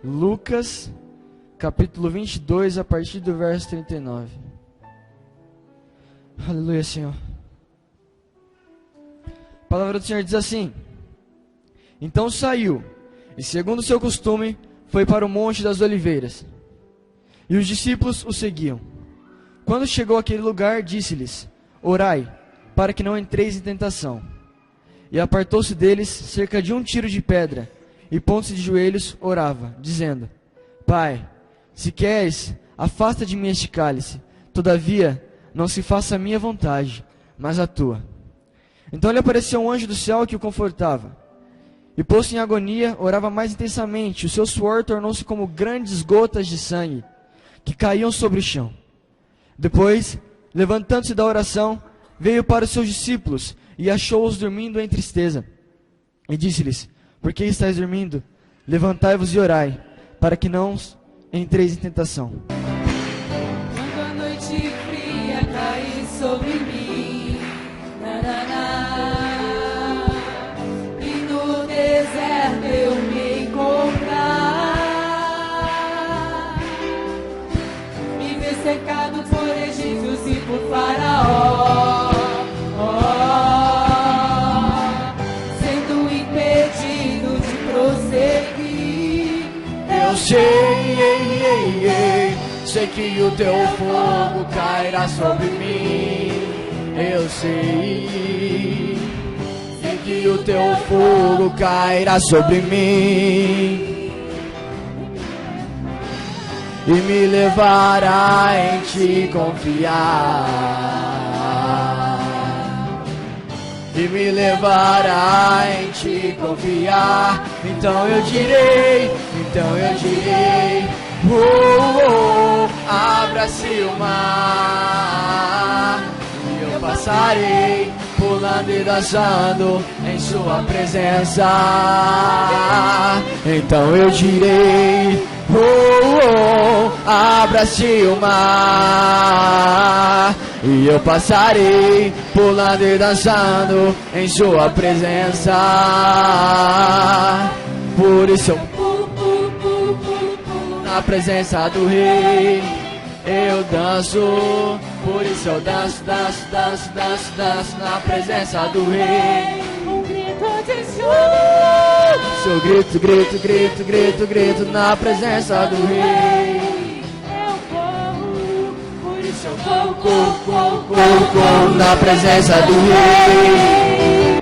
Lucas, capítulo 22, a partir do verso 39. Aleluia, Senhor. A palavra do Senhor diz assim: Então saiu, e segundo o seu costume, foi para o Monte das Oliveiras. E os discípulos o seguiam. Quando chegou àquele lugar, disse-lhes: Orai, para que não entreis em tentação. E apartou-se deles cerca de 1 tiro de pedra, e pondo-se de joelhos, orava, dizendo: Pai, se queres, afasta de mim este cálice. Todavia, não se faça a minha vontade, mas a tua. Então lhe apareceu um anjo do céu que o confortava. E posto em agonia, orava mais intensamente. O seu suor tornou-se como grandes gotas de sangue, que caíam sobre o chão. Depois, levantando-se da oração, veio para os seus discípulos, e achou-os dormindo em tristeza. E disse-lhes: Por que estáis dormindo? Levantai-vos e orai, para que não entreis em tentação. Quando a noite fria cair sobre mim, e no deserto eu me encontrar, me ver cercado por egípcios e por Faraó, sendo impedido de prosseguir. Eu sei que o teu fogo cairá sobre mim. Eu sei que o teu fogo cairá sobre mim e me levará em te confiar. E me levará em te confiar. Então eu direi, abra-se o mar, e eu passarei pulando e dançando em sua presença. Então eu direi, abra-se o mar, e eu passarei pulando e dançando em sua presença. Por isso eu na presença do Rei eu danço. Por isso eu danço na presença do Rei. Um grito de júbilo. Eu grito na presença do Rei. Eu corro, por isso eu Corro na presença do Rei.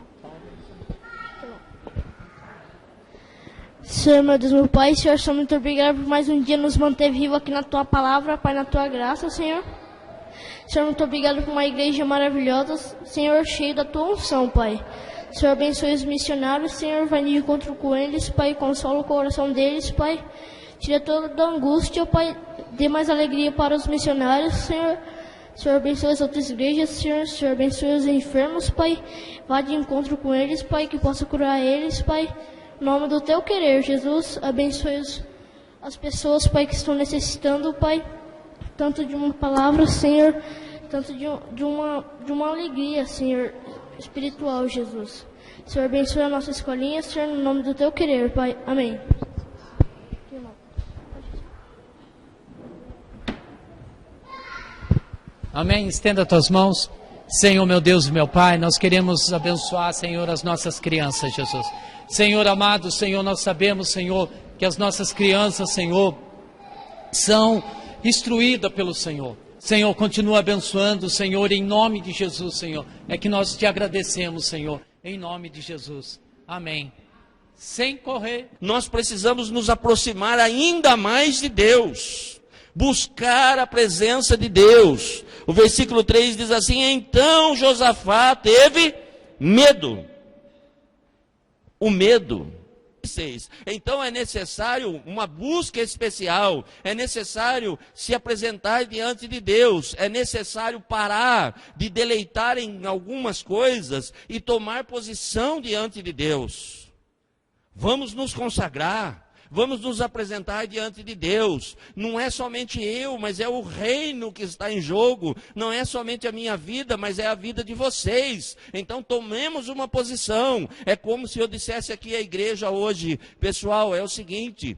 Senhor, meu Deus, meu Pai, Senhor, só muito obrigado por mais um dia nos manter vivo aqui na Tua palavra, Pai, na Tua graça, Senhor. Senhor, muito obrigado por uma igreja maravilhosa, Senhor, cheia da Tua unção, Pai. Senhor, abençoe os missionários, Senhor, vai de encontro com eles, Pai, consola o coração deles, Pai. Tira toda a angústia, Pai, dê mais alegria para os missionários, Senhor. Senhor, abençoe as outras igrejas, Senhor. Senhor, abençoe os enfermos, Pai. Vá de encontro com eles, Pai, que possa curar eles, Pai. Em nome do Teu querer, Jesus, abençoe as pessoas, Pai, que estão necessitando, Pai, tanto de uma palavra, Senhor, tanto de uma alegria, Senhor, espiritual, Jesus. Senhor, abençoe a nossa escolinha, Senhor, no nome do Teu querer, Pai. Amém. Amém. Estenda as tuas mãos. Senhor, meu Deus e meu Pai, nós queremos abençoar, Senhor, as nossas crianças, Jesus. Senhor amado, Senhor, nós sabemos, Senhor, que as nossas crianças, Senhor, são instruídas pelo Senhor. Senhor, continua abençoando, Senhor, em nome de Jesus, Senhor. É que nós te agradecemos, Senhor, em nome de Jesus. Amém. Sem correr. Nós precisamos nos aproximar ainda mais de Deus. Buscar a presença de Deus. O versículo 3 diz assim: Então Josafá teve medo. O medo. Então é necessário uma busca especial, é necessário se apresentar diante de Deus, é necessário parar de deleitar em algumas coisas e tomar posição diante de Deus. Vamos nos consagrar. Vamos nos apresentar diante de Deus. Não é somente eu, mas é o reino que está em jogo. Não é somente a minha vida, mas é a vida de vocês. Então tomemos uma posição. É como se eu dissesse aqui à igreja hoje: pessoal, é o seguinte,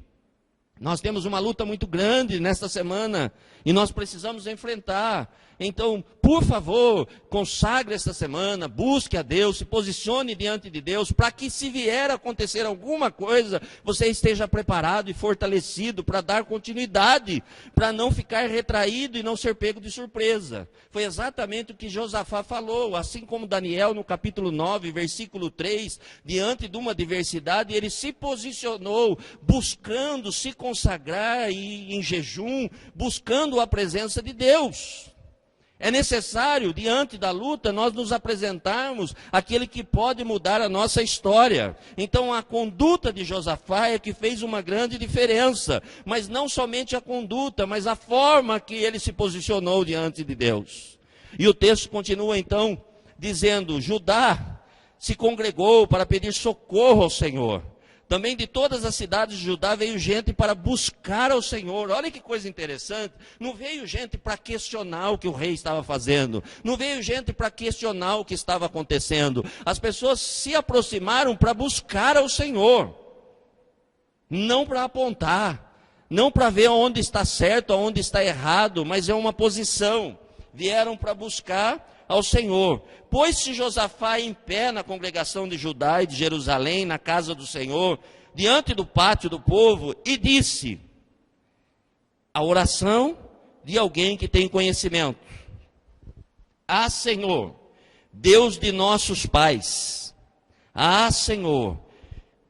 Nós temos uma luta muito grande nesta semana e nós precisamos enfrentar. Então, por favor, consagre esta semana, busque a Deus, se posicione diante de Deus, para que se vier a acontecer alguma coisa, você esteja preparado e fortalecido para dar continuidade, para não ficar retraído e não ser pego de surpresa. Foi exatamente o que Josafá falou, assim como Daniel no capítulo 9, versículo 3, diante de uma adversidade, ele se posicionou, buscando se consagrar e em jejum, buscando a presença de Deus. É necessário, diante da luta, nós nos apresentarmos àquele que pode mudar a nossa história. Então, a conduta de Josafá é que fez uma grande diferença. Mas não somente a conduta, mas a forma que ele se posicionou diante de Deus. E o texto continua, então, dizendo: Judá se congregou para pedir socorro ao Senhor. Também de todas as cidades de Judá veio gente para buscar ao Senhor. Olha que coisa interessante. Não veio gente para questionar o que o rei estava fazendo. Não veio gente para questionar o que estava acontecendo. As pessoas se aproximaram para buscar ao Senhor. Não para apontar. Não para ver onde está certo, onde está errado. Mas é uma posição. Vieram para buscar ao Senhor. Pôs-se Josafá em pé na congregação de Judá e de Jerusalém, na casa do Senhor, diante do pátio do povo, e disse: a oração de alguém que tem conhecimento. Ah, Senhor, Deus de nossos pais. Ah, Senhor,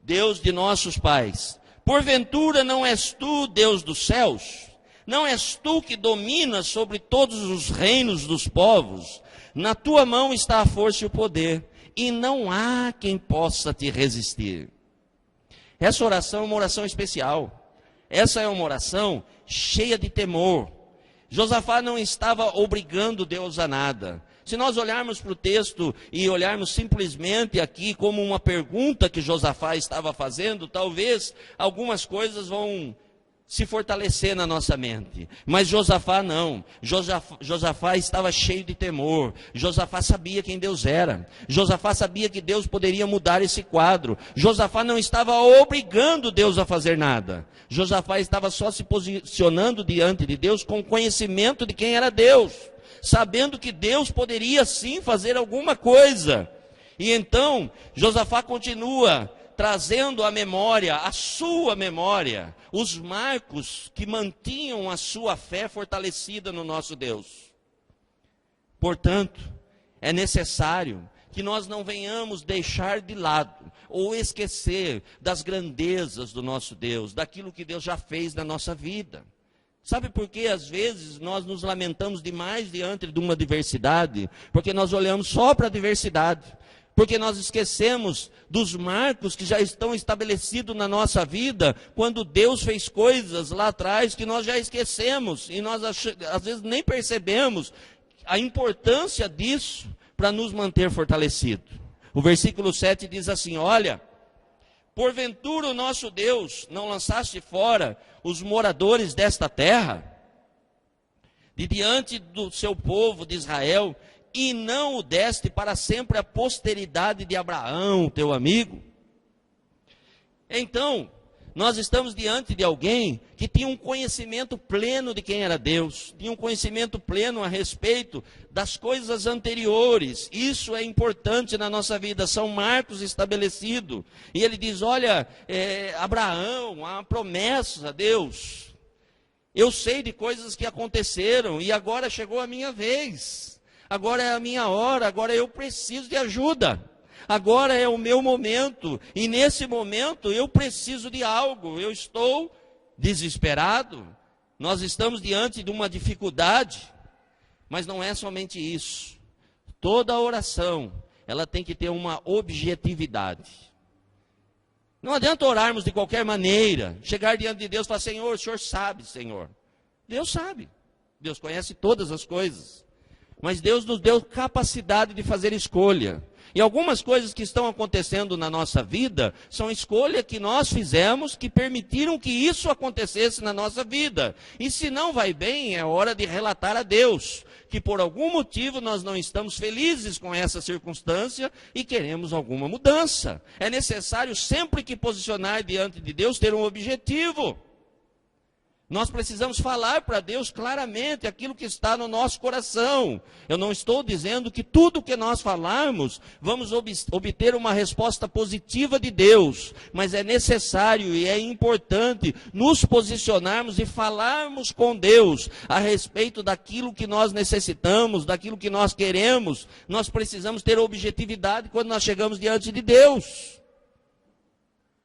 Deus de nossos pais. Porventura não és tu, Deus dos céus? Não és tu que dominas sobre todos os reinos dos povos? Na tua mão está a força e o poder, e não há quem possa te resistir. Essa oração é uma oração especial. Essa é uma oração cheia de temor. Josafá não estava obrigando Deus a nada. Se nós olharmos para o texto e olharmos simplesmente aqui como uma pergunta que Josafá estava fazendo, talvez algumas coisas vão se fortalecer na nossa mente. Mas Josafá não. Josafá estava cheio de temor. Josafá sabia quem Deus era. Josafá sabia que Deus poderia mudar esse quadro. Josafá não estava obrigando Deus a fazer nada. Josafá estava só se posicionando diante de Deus com conhecimento de quem era Deus, sabendo que Deus poderia sim fazer alguma coisa. E então Josafá continua trazendo à memória, a sua memória, os marcos que mantinham a sua fé fortalecida no nosso Deus. Portanto, é necessário que nós não venhamos deixar de lado ou esquecer das grandezas do nosso Deus, daquilo que Deus já fez na nossa vida. Sabe por que às vezes nós nos lamentamos demais diante de uma adversidade? Porque nós olhamos só para a adversidade. Porque nós esquecemos dos marcos que já estão estabelecidos na nossa vida, quando Deus fez coisas lá atrás que nós já esquecemos, e nós às vezes nem percebemos a importância disso para nos manter fortalecidos. O versículo 7 diz assim: olha, porventura o nosso Deus não lançaste fora os moradores desta terra, de diante do seu povo de Israel, e não o deste para sempre a posteridade de Abraão, teu amigo? Então, nós estamos diante de alguém que tinha um conhecimento pleno de quem era Deus, tinha um conhecimento pleno a respeito das coisas anteriores. Isso é importante na nossa vida, são marcos estabelecidos. E ele diz: olha, Abraão, a promessa a Deus, eu sei de coisas que aconteceram e agora chegou a minha vez. Agora é a minha hora, agora eu preciso de ajuda. Agora é o meu momento, e nesse momento eu preciso de algo. Eu estou desesperado, nós estamos diante de uma dificuldade, mas não é somente isso. Toda oração, ela tem que ter uma objetividade. Não adianta orarmos de qualquer maneira, chegar diante de Deus e falar: Senhor, o Senhor sabe, Senhor. Deus sabe, Deus conhece todas as coisas. Mas Deus nos deu capacidade de fazer escolha. E algumas coisas que estão acontecendo na nossa vida são escolha que nós fizemos, que permitiram que isso acontecesse na nossa vida. E se não vai bem, é hora de relatar a Deus que por algum motivo nós não estamos felizes com essa circunstância e queremos alguma mudança. É necessário sempre que posicionar diante de Deus ter um objetivo. Nós precisamos falar para Deus claramente aquilo que está no nosso coração. Eu não estou dizendo que tudo que nós falarmos, vamos obter uma resposta positiva de Deus. Mas é necessário e é importante nos posicionarmos e falarmos com Deus a respeito daquilo que nós necessitamos, daquilo que nós queremos. Nós precisamos ter objetividade quando nós chegamos diante de Deus.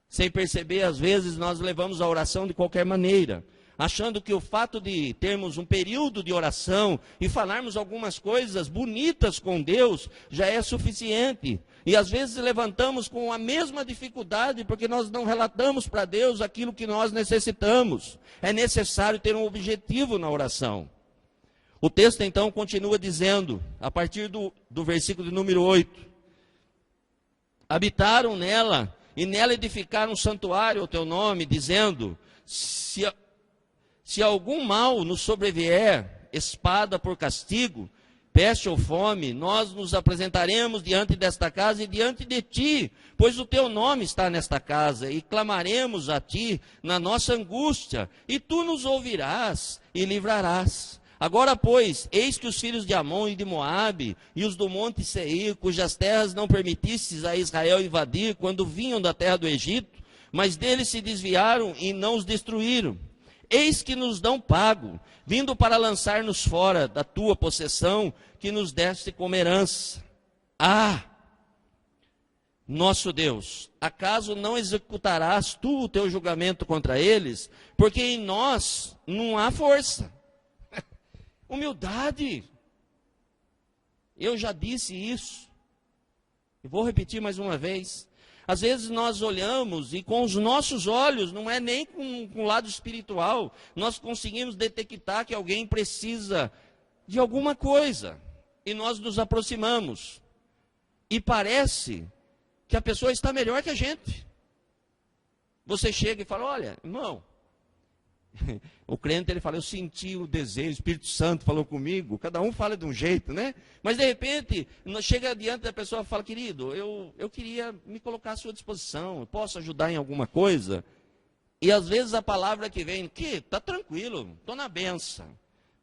Sem perceber, às vezes, nós levamos a oração de qualquer maneira, achando que o fato de termos um período de oração e falarmos algumas coisas bonitas com Deus já é suficiente. E às vezes levantamos com a mesma dificuldade porque nós não relatamos para Deus aquilo que nós necessitamos. É necessário ter um objetivo na oração. O texto então continua dizendo, a partir do versículo de número 8: habitaram nela e nela edificaram um santuário ao teu nome, dizendo: se algum mal nos sobrevier, espada por castigo, peste ou fome, nós nos apresentaremos diante desta casa e diante de ti, pois o teu nome está nesta casa, e clamaremos a ti na nossa angústia, e tu nos ouvirás e livrarás. Agora, pois, eis que os filhos de Amon e de Moabe, e os do monte Seir, cujas terras não permitistes a Israel invadir, quando vinham da terra do Egito, mas deles se desviaram e não os destruíram. Eis que nos dão pago, vindo para lançar-nos fora da tua possessão, que nos deste como herança. Ah, nosso Deus, acaso não executarás tu o teu julgamento contra eles? Porque em nós não há força. Humildade. Eu já disse isso. E vou repetir mais uma vez. Às vezes nós olhamos e com os nossos olhos, não é nem com o lado espiritual, nós conseguimos detectar que alguém precisa de alguma coisa. E nós nos aproximamos. E parece que a pessoa está melhor que a gente. Você chega e fala: olha, irmão, o crente, ele fala: eu senti o desejo, o Espírito Santo falou comigo. Cada um fala de um jeito, né? Mas de repente, chega diante da pessoa e fala: querido, eu queria me colocar à sua disposição, eu posso ajudar em alguma coisa? E às vezes a palavra que vem: que tá tranquilo, estou na benção.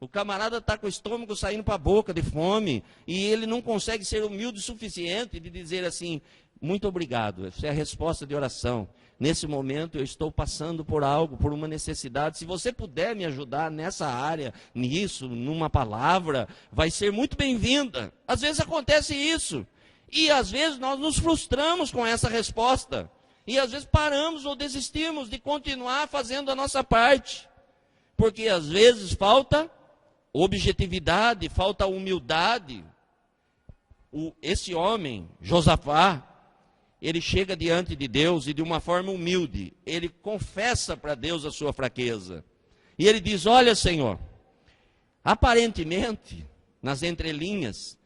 O camarada está com o estômago saindo para a boca de fome, e ele não consegue ser humilde o suficiente de dizer assim: muito obrigado, essa é a resposta de oração. Nesse momento eu estou passando por algo, por uma necessidade. Se você puder me ajudar nessa área, nisso, numa palavra, vai ser muito bem-vinda. Às vezes acontece isso. E às vezes nós nos frustramos com essa resposta. E às vezes paramos ou desistimos de continuar fazendo a nossa parte. Porque às vezes falta objetividade, falta humildade. Esse homem, Josafá, ele chega diante de Deus e de uma forma humilde, ele confessa para Deus a sua fraqueza. E ele diz: olha, Senhor, aparentemente, nas entrelinhas,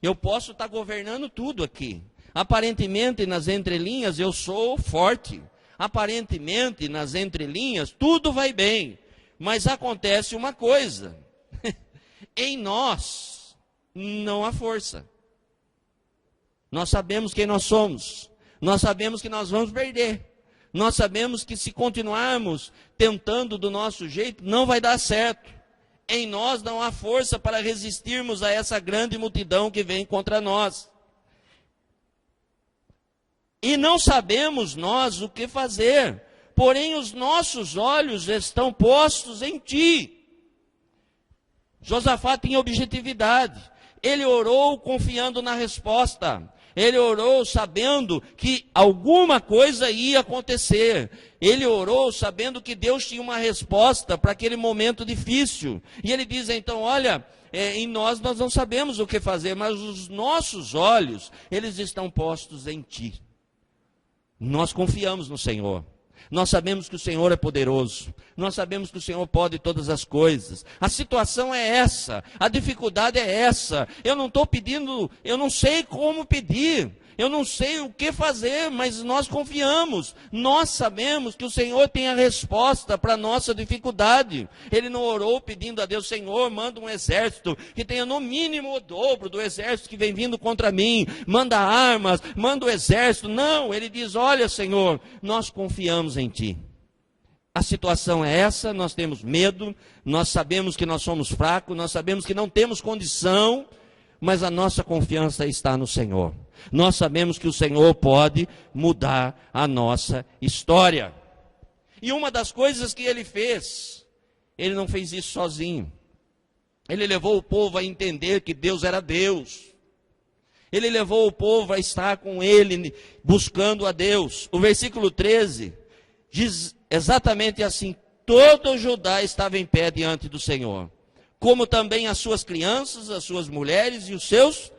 eu posso estar governando tudo aqui. Aparentemente, nas entrelinhas, eu sou forte. Aparentemente, nas entrelinhas, tudo vai bem. Mas acontece uma coisa: em nós não há força. Nós sabemos quem nós somos. Nós sabemos que nós vamos perder. Nós sabemos que se continuarmos tentando do nosso jeito, não vai dar certo. Em nós não há força para resistirmos a essa grande multidão que vem contra nós. E não sabemos nós o que fazer. Porém, os nossos olhos estão postos em ti. Josafá tinha objetividade. Ele orou confiando na resposta. Ele orou sabendo que alguma coisa ia acontecer. Ele orou sabendo que Deus tinha uma resposta para aquele momento difícil. E ele diz então: olha, em nós não sabemos o que fazer, mas os nossos olhos, eles estão postos em ti. Nós confiamos no Senhor. Nós sabemos que o Senhor é poderoso. Nós sabemos que o Senhor pode todas as coisas. A situação é essa. A dificuldade é essa. Eu não estou pedindo, eu não sei como pedir. Eu não sei o que fazer, mas nós confiamos. Nós sabemos que o Senhor tem a resposta para a nossa dificuldade. Ele não orou pedindo a Deus: Senhor, manda um exército que tenha no mínimo o dobro do exército que vem vindo contra mim. Manda armas, manda o exército. Não, ele diz: olha, Senhor, nós confiamos em Ti. A situação é essa, nós temos medo, nós sabemos que nós somos fracos, nós sabemos que não temos condição, mas a nossa confiança está no Senhor. Nós sabemos que o Senhor pode mudar a nossa história. E uma das coisas que ele fez, ele não fez isso sozinho. Ele levou o povo a entender que Deus era Deus. Ele levou o povo a estar com ele, buscando a Deus. O versículo 13 diz exatamente assim: todo Judá estava em pé diante do Senhor, como também as suas crianças, as suas mulheres e os seus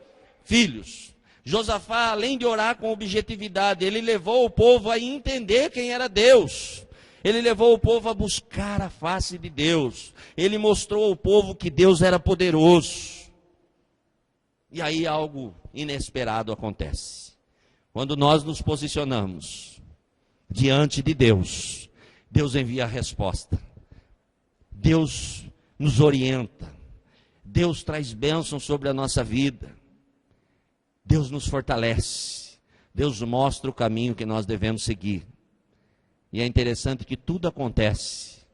filhos. Josafá, além de orar com objetividade, ele levou o povo a entender quem era Deus. Ele levou o povo a buscar a face de Deus. Ele mostrou ao povo que Deus era poderoso. E aí algo inesperado acontece. Quando nós nos posicionamos diante de Deus, Deus envia a resposta. Deus nos orienta. Deus traz bênção sobre a nossa vida. Deus nos fortalece. Deus mostra o caminho que nós devemos seguir. E é interessante que tudo acontece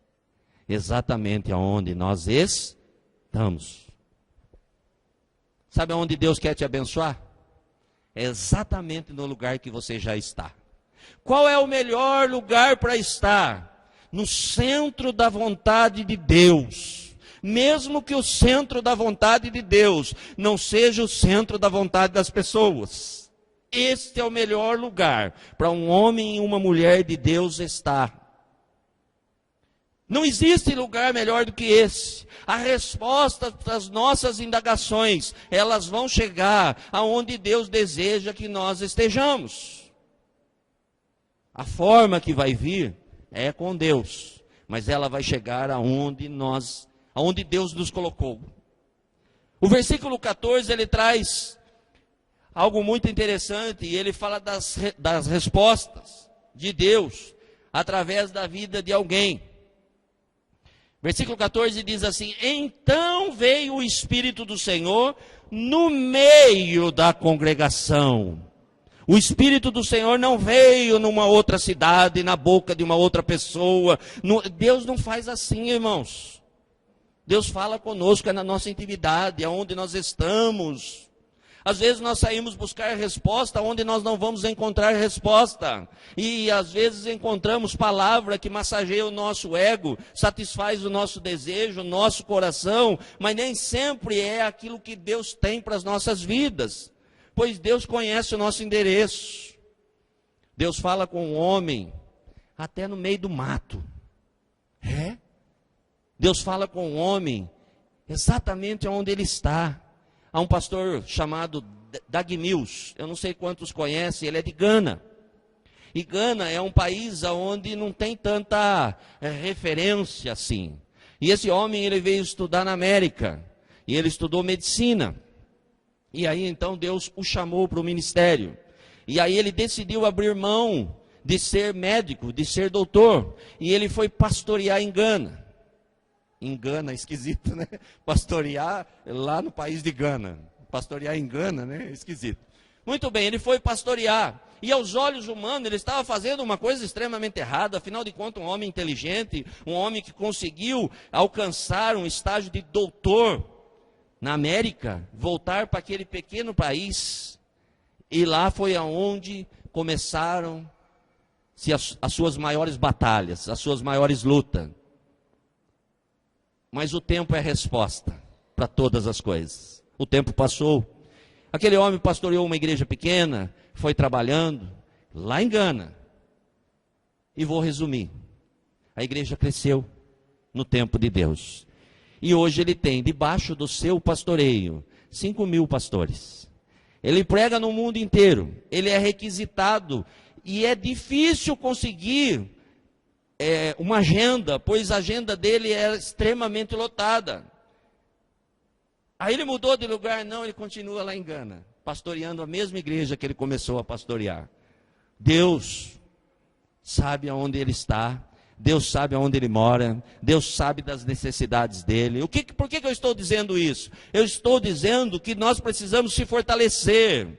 exatamente aonde nós estamos. Sabe aonde Deus quer te abençoar? É exatamente no lugar que você já está. Qual é o melhor lugar para estar? No centro da vontade de Deus. Mesmo que o centro da vontade de Deus não seja o centro da vontade das pessoas. Este é o melhor lugar para um homem e uma mulher de Deus estar. Não existe lugar melhor do que esse. A resposta das nossas indagações, elas vão chegar aonde Deus deseja que nós estejamos. A forma que vai vir é com Deus, mas ela vai chegar aonde Deus nos colocou. O versículo 14, ele traz algo muito interessante, e ele fala das respostas de Deus através da vida de alguém. Versículo 14 diz assim: então veio o Espírito do Senhor no meio da congregação. O Espírito do Senhor não veio numa outra cidade, na boca de uma outra pessoa. Deus não faz assim, irmãos. Deus fala conosco, é na nossa intimidade, é onde nós estamos. Às vezes nós saímos buscar resposta onde nós não vamos encontrar resposta. E às vezes encontramos palavra que massageia o nosso ego, satisfaz o nosso desejo, o nosso coração, mas nem sempre é aquilo que Deus tem para as nossas vidas. Pois Deus conhece o nosso endereço. Deus fala com o homem até no meio do mato. Deus fala com o homem exatamente onde ele está. Há um pastor chamado Dag Mills, eu não sei quantos conhecem, ele é de Gana. E Gana é um país onde não tem tanta referência assim. E esse homem, ele veio estudar na América, e ele estudou medicina. E aí então Deus o chamou para o ministério. E aí ele decidiu abrir mão de ser médico, de ser doutor. E ele foi pastorear em Gana. Em Gana, esquisito, né? Pastorear lá no país de Gana. Pastorear em Gana, né? Esquisito. Muito bem, ele foi pastorear. E aos olhos humanos, ele estava fazendo uma coisa extremamente errada. Afinal de contas, um homem inteligente, um homem que conseguiu alcançar um estágio de doutor na América, voltar para aquele pequeno país. E lá foi aonde começaram as suas maiores batalhas, as suas maiores lutas. Mas o tempo é resposta para todas as coisas. O tempo passou. Aquele homem pastoreou uma igreja pequena, foi trabalhando lá em Gana. E vou resumir. A igreja cresceu no tempo de Deus. E hoje ele tem, debaixo do seu pastoreio, 5.000 pastores. Ele prega no mundo inteiro. Ele é requisitado. E é difícil conseguir uma agenda, pois a agenda dele era extremamente lotada. Aí ele mudou de lugar? Não, ele continua lá em Gana, pastoreando a mesma igreja que ele começou a pastorear. Deus sabe aonde ele está, Deus sabe aonde ele mora, Deus sabe das necessidades dele. Por que eu estou dizendo isso? Eu estou dizendo que nós precisamos se fortalecer.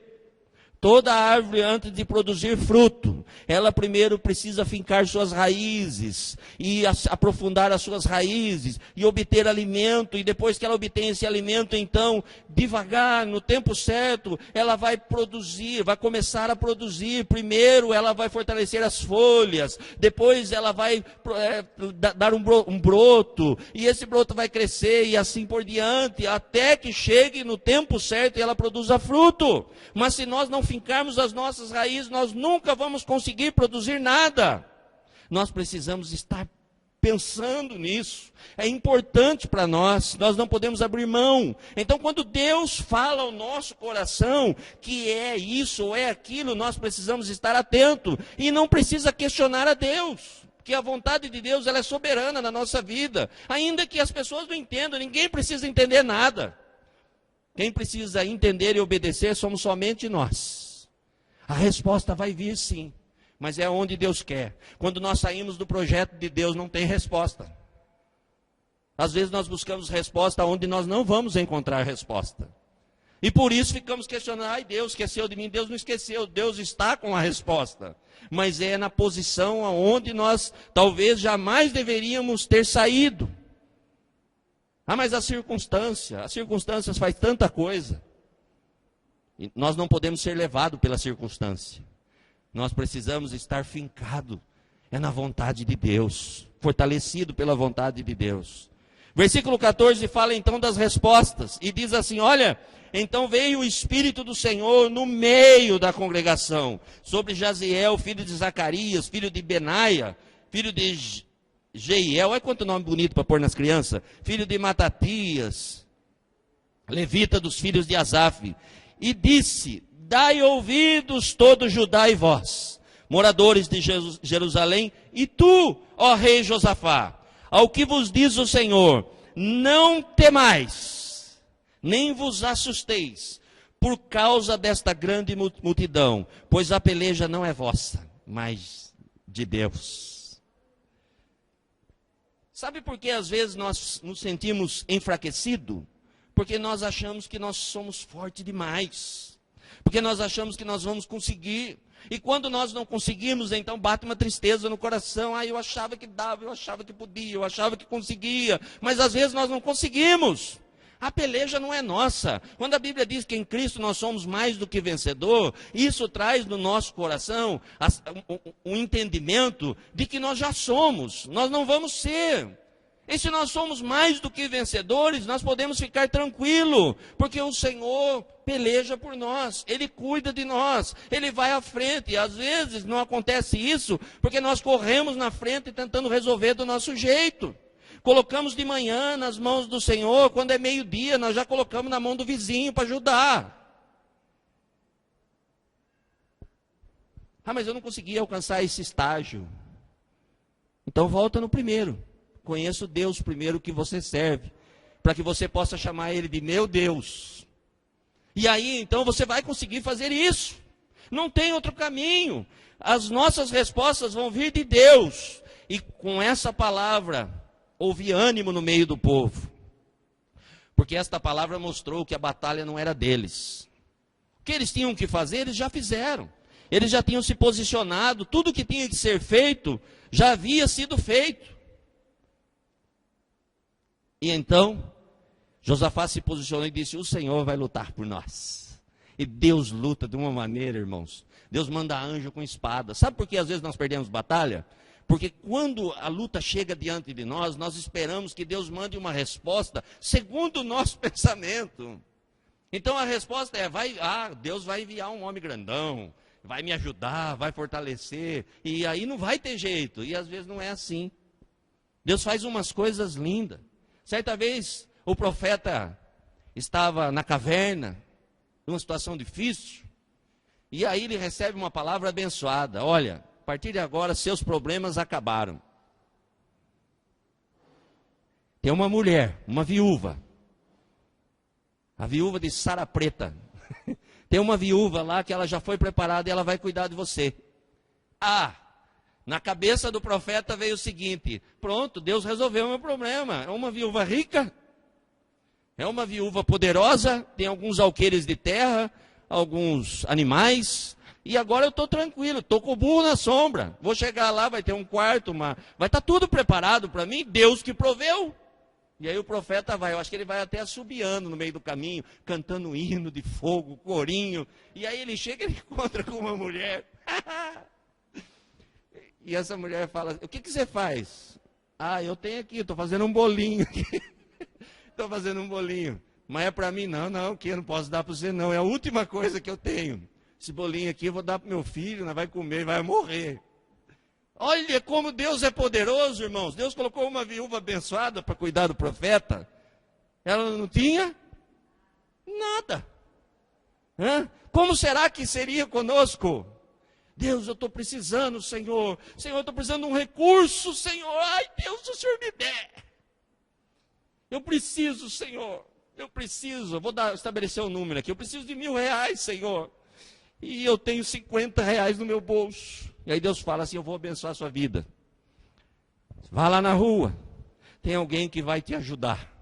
Toda árvore, antes de produzir fruto, ela primeiro precisa fincar suas raízes, e aprofundar as suas raízes, e obter alimento, e depois que ela obtém esse alimento, então, devagar, no tempo certo, ela vai produzir, vai começar a produzir. Primeiro ela vai fortalecer as folhas, depois ela vai dar um broto, e esse broto vai crescer, e assim por diante, até que chegue no tempo certo e ela produza fruto. Mas se nós não fincarmos as nossas raízes, nós nunca vamos conseguir produzir nada. Nós precisamos estar pensando nisso. É importante para nós não podemos abrir mão. Então, quando Deus fala ao nosso coração que é isso ou é aquilo, nós precisamos estar atentos e não precisa questionar a Deus. Porque a vontade de Deus, ela é soberana na nossa vida. Ainda que as pessoas não entendam, ninguém precisa entender nada. Quem precisa entender e obedecer somos somente nós. A resposta vai vir sim, mas é onde Deus quer. Quando nós saímos do projeto de Deus, não tem resposta. Às vezes nós buscamos resposta onde nós não vamos encontrar resposta. E por isso ficamos questionando, ai, Deus esqueceu de mim. Deus não esqueceu, Deus está com a resposta. Mas é na posição onde nós talvez jamais deveríamos ter saído. Ah, mas as circunstâncias faz tanta coisa. E nós não podemos ser levados pela circunstância. Nós precisamos estar fincados na vontade de Deus, fortalecido pela vontade de Deus. Versículo 14 fala então das respostas, e diz assim, olha, então veio o Espírito do Senhor no meio da congregação, sobre Jaziel, filho de Zacarias, filho de Benaia, filho de Jeiel, olha quanto nome bonito para pôr nas crianças, filho de Matatias, levita dos filhos de Asaf, e disse, dai ouvidos todo Judá e vós, moradores de Jerusalém, e tu, ó rei Josafá, ao que vos diz o Senhor, não temais, nem vos assusteis, por causa desta grande multidão, pois a peleja não é vossa, mas de Deus. Sabe por que às vezes nós nos sentimos enfraquecidos? Porque nós achamos que nós somos fortes demais. Porque nós achamos que nós vamos conseguir. E quando nós não conseguimos, então bate uma tristeza no coração. Ah, eu achava que dava, eu achava que podia, eu achava que conseguia. Mas às vezes nós não conseguimos. A peleja não é nossa. Quando a Bíblia diz que em Cristo nós somos mais do que vencedor, isso traz no nosso coração um entendimento de que nós já somos, nós não vamos ser. E se nós somos mais do que vencedores, nós podemos ficar tranquilos, porque o Senhor peleja por nós, Ele cuida de nós, Ele vai à frente. E às vezes não acontece isso, porque nós corremos na frente tentando resolver do nosso jeito. Colocamos de manhã nas mãos do Senhor, quando é meio-dia, nós já colocamos na mão do vizinho para ajudar. Ah, mas eu não consegui alcançar esse estágio. Então volta no primeiro. Conheça o Deus primeiro que você serve, para que você possa chamar Ele de meu Deus. E aí, então, você vai conseguir fazer isso. Não tem outro caminho. As nossas respostas vão vir de Deus. E com essa palavra, houve ânimo no meio do povo. Porque esta palavra mostrou que a batalha não era deles. O que eles tinham que fazer, eles já fizeram. Eles já tinham se posicionado. Tudo que tinha que ser feito, já havia sido feito. E então, Josafá se posicionou e disse, o Senhor vai lutar por nós. E Deus luta de uma maneira, irmãos. Deus manda anjo com espada. Sabe por que às vezes nós perdemos batalha? Porque quando a luta chega diante de nós, nós esperamos que Deus mande uma resposta segundo o nosso pensamento. Então a resposta é, Deus vai enviar um homem grandão, vai me ajudar, vai fortalecer, e aí não vai ter jeito. E às vezes não é assim. Deus faz umas coisas lindas. Certa vez o profeta estava na caverna, numa situação difícil, e aí ele recebe uma palavra abençoada. Olha, a partir de agora seus problemas acabaram. Tem uma mulher, uma viúva, a viúva de Sara Preta. Tem uma viúva lá que ela já foi preparada e ela vai cuidar de você. Na cabeça do profeta veio o seguinte, pronto, Deus resolveu o meu problema. É uma viúva rica, é uma viúva poderosa, tem alguns alqueires de terra, alguns animais, e agora eu estou tranquilo, estou com o burro na sombra. Vou chegar lá, vai ter um quarto, vai estar tudo preparado para mim, Deus que proveu. E aí o profeta vai, eu acho que ele vai até assobiando no meio do caminho, cantando um hino de fogo, corinho. E aí ele chega e encontra com uma mulher. E essa mulher fala, o que você faz? Ah, eu tenho aqui, estou fazendo um bolinho aqui. Estou fazendo um bolinho. Mas é para mim? Não, que eu não posso dar para você não. É a última coisa que eu tenho. Esse bolinho aqui eu vou dar para meu filho, não vai comer, vai morrer. Olha como Deus é poderoso, irmãos. Deus colocou uma viúva abençoada para cuidar do profeta. Ela não tinha nada. Como será que seria conosco? Deus, eu estou precisando, Senhor. Senhor, eu estou precisando de um recurso, Senhor. Ai, Deus, se o Senhor me der. Eu preciso, Senhor. Eu preciso. Vou estabelecer um número aqui. Eu preciso de R$1.000, Senhor. E eu tenho R$50 no meu bolso. E aí Deus fala assim, eu vou abençoar a sua vida. Vá lá na rua. Tem alguém que vai te ajudar.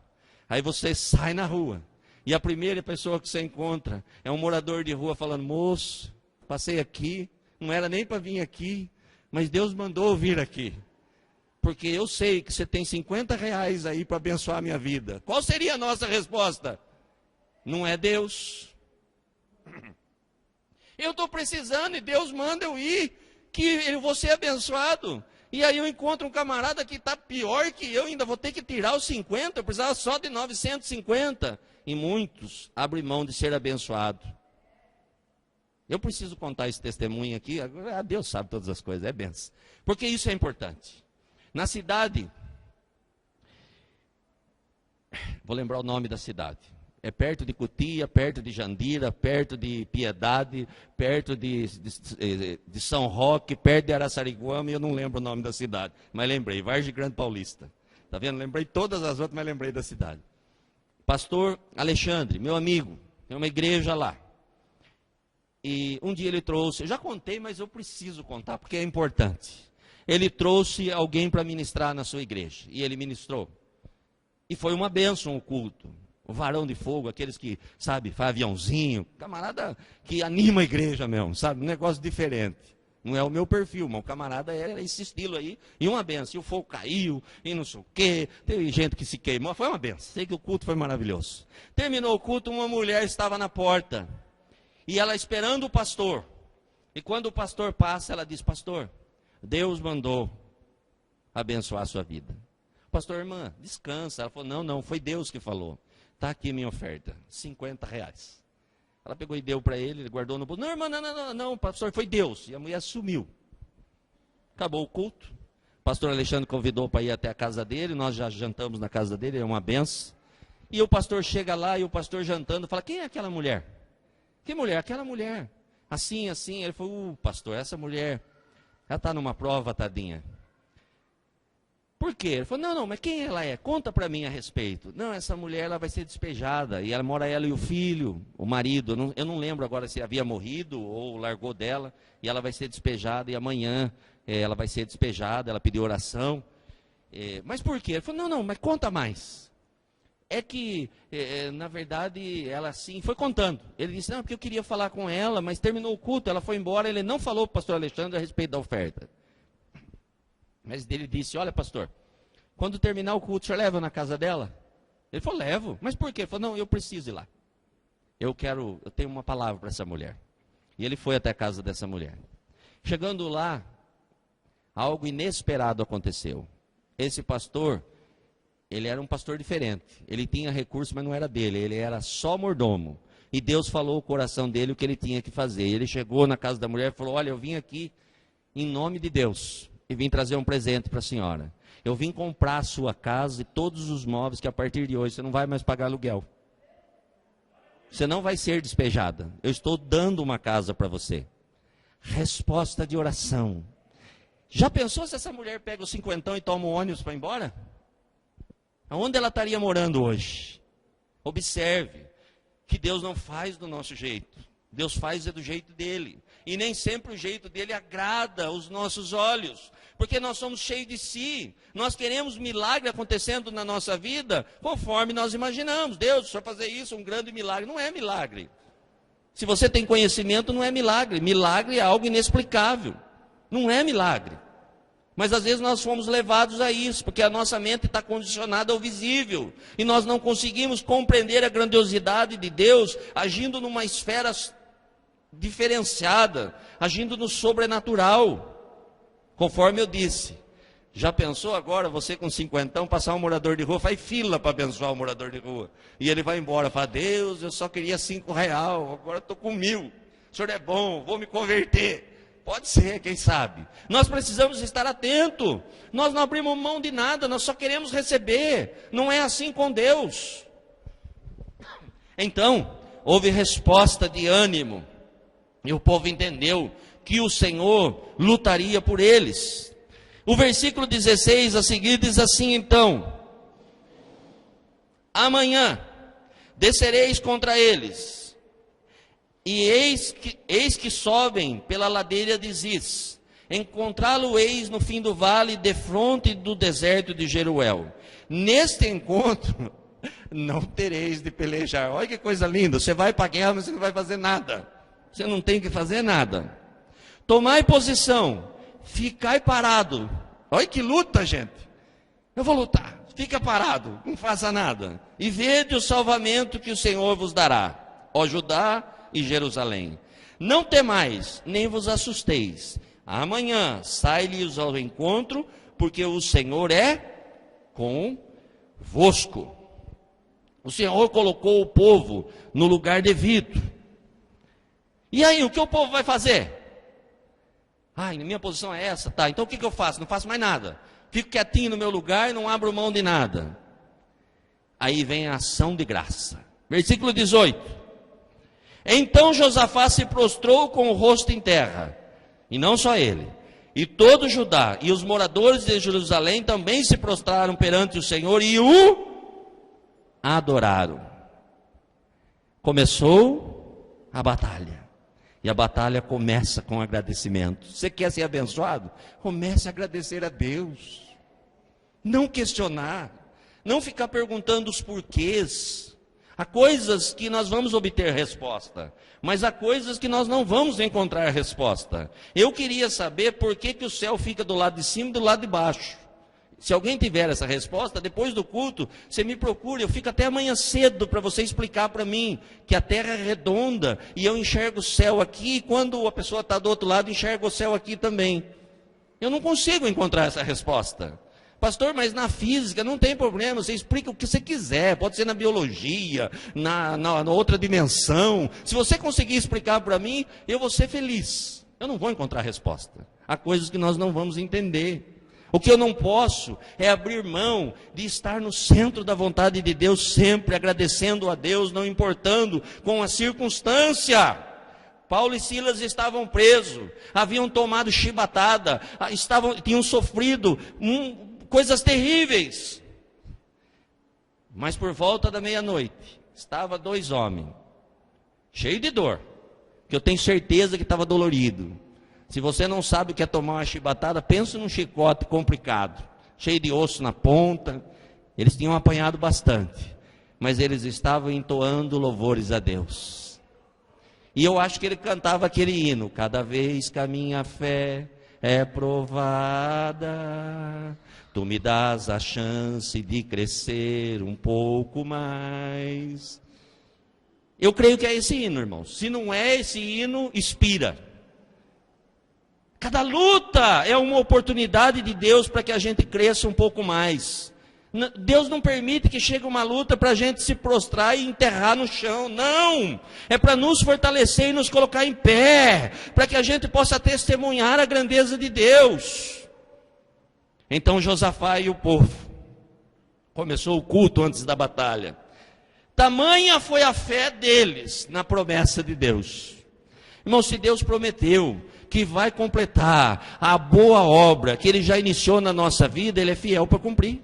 Aí você sai na rua. E a primeira pessoa que você encontra é um morador de rua falando, moço, passei aqui. Não era nem para vir aqui, mas Deus mandou eu vir aqui. Porque eu sei que você tem R$50 aí para abençoar a minha vida. Qual seria a nossa resposta? Não é Deus. Eu estou precisando e Deus manda eu ir, que eu vou ser abençoado. E aí eu encontro um camarada que está pior que eu, ainda vou ter que tirar os 50, eu precisava só de 950. E muitos abrem mão de ser abençoado. Eu preciso contar esse testemunho aqui, Deus sabe todas as coisas, é benção. Porque isso é importante. Na cidade, vou lembrar o nome da cidade, é perto de Cotia, perto de Jandira, perto de Piedade, perto de São Roque, perto de Araçariguama, e eu não lembro o nome da cidade, mas lembrei, Vargem Grande Paulista. Está vendo? Lembrei todas as outras, mas lembrei da cidade. Pastor Alexandre, meu amigo, tem uma igreja lá. E um dia ele trouxe, eu já contei, mas eu preciso contar, porque é importante. Ele trouxe alguém para ministrar na sua igreja, e ele ministrou. E foi uma bênção o culto. O varão de fogo, aqueles que, sabe, faz aviãozinho, camarada que anima a igreja mesmo, sabe, um negócio diferente. Não é o meu perfil, mas o camarada era esse estilo aí, e uma benção. E o fogo caiu, e não sei o quê, teve gente que se queimou, foi uma benção. Sei que o culto foi maravilhoso. Terminou o culto, uma mulher estava na porta, e ela esperando o pastor. E quando o pastor passa, ela diz, pastor, Deus mandou abençoar a sua vida. Pastor, irmã, descansa. Ela falou, não, foi Deus que falou. Está aqui minha oferta, R$50. Ela pegou e deu para ele, ele guardou no bolso. Não, irmã, não, pastor, foi Deus. E a mulher sumiu. Acabou o culto. O pastor Alexandre convidou para ir até a casa dele, nós já jantamos na casa dele, é uma benção. E o pastor chega lá, e o pastor jantando, fala, quem é aquela mulher? Que mulher? Aquela mulher. Assim. Ele falou, pastor, essa mulher, ela está numa prova, tadinha. Por quê? Ele falou, não, mas quem ela é? Conta para mim a respeito. Não, essa mulher ela vai ser despejada, e ela mora ela e o filho, o marido, eu não lembro agora se havia morrido ou largou dela, e ela vai ser despejada, e amanhã ela vai ser despejada, ela pediu oração. Mas por quê? Ele falou, não, mas conta mais. É que, na verdade, ela assim, foi contando. Ele disse, não, porque eu queria falar com ela, mas terminou o culto, ela foi embora, ele não falou para o pastor Alexandre a respeito da oferta. Mas ele disse, olha pastor, quando terminar o culto, o senhor leva na casa dela? Ele falou, levo. Mas por quê? Ele falou, não, eu preciso ir lá. Eu tenho uma palavra para essa mulher. E ele foi até a casa dessa mulher. Chegando lá, algo inesperado aconteceu. Esse pastor, ele era um pastor diferente. Ele tinha recurso, mas não era dele, ele era só mordomo. E Deus falou ao coração dele o que ele tinha que fazer. Ele chegou na casa da mulher e falou, olha, eu vim aqui em nome de Deus. E vim trazer um presente para a senhora. Eu vim comprar a sua casa e todos os móveis que a partir de hoje você não vai mais pagar aluguel. Você não vai ser despejada. Eu estou dando uma casa para você. Resposta de oração. Já pensou se essa mulher pega o 50 e toma um ônibus para ir embora? Aonde ela estaria morando hoje? Observe que Deus não faz do nosso jeito. Deus faz do jeito dele. E nem sempre o jeito dele agrada os nossos olhos. Porque nós somos cheios de si. Nós queremos milagre acontecendo na nossa vida conforme nós imaginamos. Deus, se o senhor fazer isso, um grande milagre. Não é milagre. Se você tem conhecimento, não é milagre. Milagre é algo inexplicável. Não é milagre. Mas às vezes nós fomos levados a isso, porque a nossa mente está condicionada ao visível. E nós não conseguimos compreender a grandiosidade de Deus agindo numa esfera diferenciada, agindo no sobrenatural. Conforme eu disse. Já pensou agora, você com 50, passar um morador de rua, faz fila para abençoar o morador de rua. E ele vai embora, fala, Deus, eu só queria R$5, agora estou com 1.000. O senhor é bom, vou me converter. Pode ser, quem sabe. Nós precisamos estar atentos. Nós não abrimos mão de nada, nós só queremos receber. Não é assim com Deus. Então, houve resposta de ânimo. E o povo entendeu que o Senhor lutaria por eles. O versículo 16 a seguir diz assim, então: amanhã descereis contra eles, e eis que sobem pela ladeira de Ziz. Encontrá-lo-eis no fim do vale, defronte do deserto de Jeruel. Neste encontro, não tereis de pelejar. Olha que coisa linda, você vai para a guerra, mas você não vai fazer nada. Você não tem que fazer nada. Tomai posição, ficai parado. Olha que luta, gente. Eu vou lutar. Fica parado, não faça nada. E vede o salvamento que o Senhor vos dará, ó Judá e Jerusalém. Não temais, nem vos assusteis. Amanhã sai-lhes ao encontro, porque o Senhor é convosco. O Senhor colocou o povo no lugar devido. E aí, o que o povo vai fazer? Minha posição é essa, tá, então o que eu faço? Não faço mais nada, fico quietinho no meu lugar e não abro mão de nada. Aí vem a ação de graça, versículo 18, então Josafá se prostrou com o rosto em terra, e não só ele, e todo Judá, e os moradores de Jerusalém também se prostraram perante o Senhor, e o adoraram. Começou a batalha. E a batalha começa com agradecimento. Você quer ser abençoado? Comece a agradecer a Deus. Não questionar. Não ficar perguntando os porquês. Há coisas que nós vamos obter resposta. Mas há coisas que nós não vamos encontrar resposta. Eu queria saber por que o céu fica do lado de cima e do lado de baixo. Se alguém tiver essa resposta, depois do culto, você me procura, eu fico até amanhã cedo para você explicar para mim que a terra é redonda e eu enxergo o céu aqui, e quando a pessoa está do outro lado, enxerga o céu aqui também. Eu não consigo encontrar essa resposta. Pastor, mas na física não tem problema, você explica o que você quiser, pode ser na biologia, na outra dimensão. Se você conseguir explicar para mim, eu vou ser feliz. Eu não vou encontrar resposta. Há coisas que nós não vamos entender. O que eu não posso é abrir mão de estar no centro da vontade de Deus, sempre agradecendo a Deus, não importando com a circunstância. Paulo e Silas estavam presos, haviam tomado chibatada, tinham sofrido coisas terríveis. Mas por volta da meia-noite, estavam 2 homens, cheios de dor, que eu tenho certeza que estava dolorido. Se você não sabe o que é tomar uma chibatada, pensa num chicote complicado, cheio de osso na ponta. Eles tinham apanhado bastante, mas eles estavam entoando louvores a Deus. E eu acho que ele cantava aquele hino: cada vez que a minha fé é provada, tu me dás a chance de crescer um pouco mais. Eu creio que é esse hino, irmãos. Se não é esse hino, expira. Cada luta é uma oportunidade de Deus para que a gente cresça um pouco mais. Deus não permite que chegue uma luta para a gente se prostrar e enterrar no chão. Não! É para nos fortalecer e nos colocar em pé, para que a gente possa testemunhar a grandeza de Deus. Então Josafá e o povo começou o culto antes da batalha. Tamanha foi a fé deles na promessa de Deus. Irmão, se Deus prometeu que vai completar a boa obra que Ele já iniciou na nossa vida, Ele é fiel para cumprir.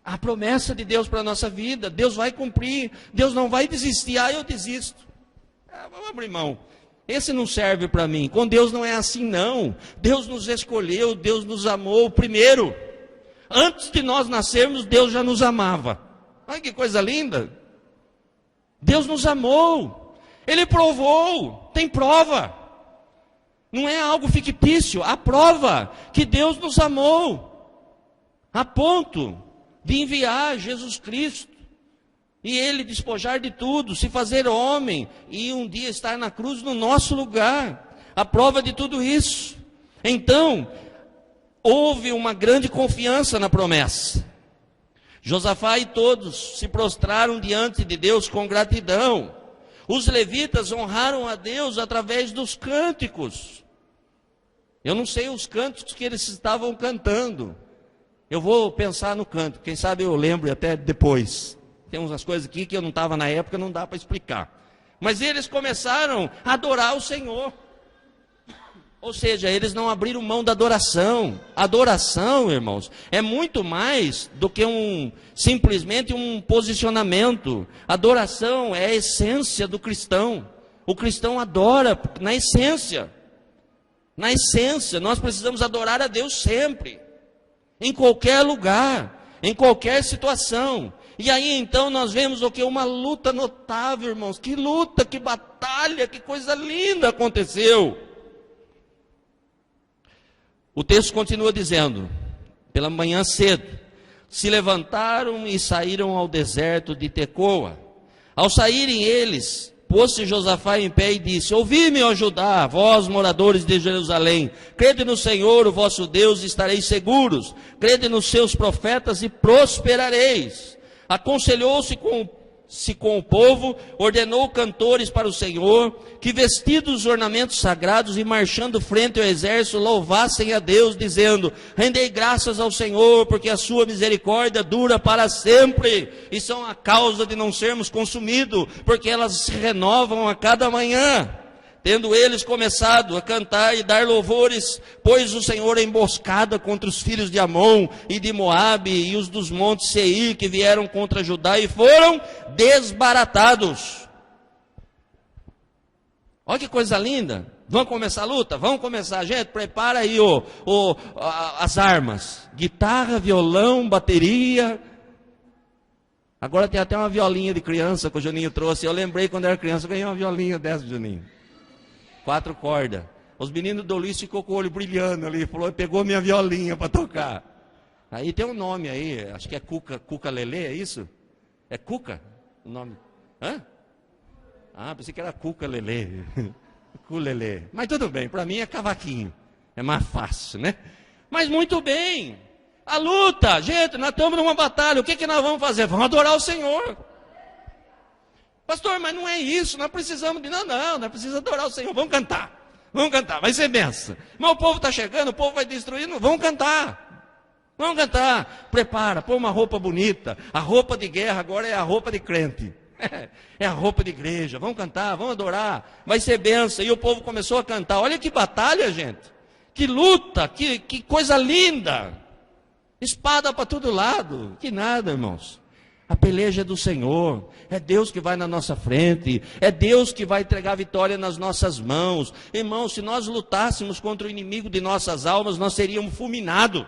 A promessa de Deus para a nossa vida, Deus vai cumprir. Deus não vai desistir. Eu desisto. Vamos abrir mão. Esse não serve para mim. Com Deus não é assim, não. Deus nos escolheu, Deus nos amou primeiro. Antes de nós nascermos, Deus já nos amava. Olha que coisa linda. Deus nos amou. Ele provou, tem prova. Não é algo fictício, há prova que Deus nos amou, a ponto de enviar Jesus Cristo, e Ele despojar de tudo, se fazer homem, e um dia estar na cruz no nosso lugar, a prova de tudo isso. Então, houve uma grande confiança na promessa. Josafá e todos se prostraram diante de Deus com gratidão. Os levitas honraram a Deus através dos cânticos. Eu não sei os cânticos que eles estavam cantando. Eu vou pensar no canto, quem sabe eu lembro até depois. Tem umas coisas aqui que eu não estava na época, não dá para explicar. Mas eles começaram a adorar o Senhor. Ou seja, eles não abriram mão da adoração. Adoração, irmãos, é muito mais do que simplesmente um posicionamento. Adoração é a essência do cristão. O cristão adora na essência. Na essência, nós precisamos adorar a Deus sempre. Em qualquer lugar, em qualquer situação. E aí então nós vemos o que? Uma luta notável, irmãos. Que luta, que batalha, que coisa linda aconteceu. O texto continua dizendo: pela manhã cedo, se levantaram e saíram ao deserto de Tecoa. Ao saírem eles, pôs-se Josafá em pé e disse: ouvi-me, ó Judá, vós moradores de Jerusalém, crede no Senhor, o vosso Deus, e estareis seguros, crede nos seus profetas e prosperareis. Aconselhou-se com o povo, ordenou cantores para o Senhor, que vestidos os ornamentos sagrados e marchando frente ao exército, louvassem a Deus, dizendo: rendei graças ao Senhor, porque a sua misericórdia dura para sempre, e são a causa de não sermos consumidos, porque elas se renovam a cada manhã. Tendo eles começado a cantar e dar louvores, pôs o Senhor emboscada contra os filhos de Amon e de Moabe e os dos montes Seir, que vieram contra Judá e foram desbaratados. Olha que coisa linda. Vamos começar a luta? Vamos começar, gente. Prepara aí as armas: guitarra, violão, bateria. Agora tem até uma violinha de criança que o Juninho trouxe. Eu lembrei quando eu era criança, eu ganhei uma violinha dessa, Juninho. 4 cordas. Os meninos do Luiz ficou com o olho brilhando ali, falou, pegou minha violinha para tocar. Aí tem um nome aí, acho que é Cuca Lelê, é isso? É Cuca o nome? Hã? Ah, pensei que era Cuca Lelê. Culelê. Mas tudo bem, para mim é cavaquinho. É mais fácil, né? Mas muito bem. A luta, gente, nós estamos numa batalha. O que nós vamos fazer? Vamos adorar o Senhor. Pastor, mas não é isso, nós precisamos de... Não, nós precisamos adorar o Senhor, vamos cantar, vai ser benção. Mas o povo está chegando, o povo vai destruindo, vamos cantar, prepara, põe uma roupa bonita, a roupa de guerra agora é a roupa de crente, é a roupa de igreja, vamos cantar, vamos adorar, vai ser benção. E o povo começou a cantar, olha que batalha, gente, que luta, que coisa linda, espada para todo lado, que nada, irmãos. A peleja é do Senhor, é Deus que vai na nossa frente, é Deus que vai entregar a vitória nas nossas mãos. Irmãos, se nós lutássemos contra o inimigo de nossas almas, nós seríamos fulminados.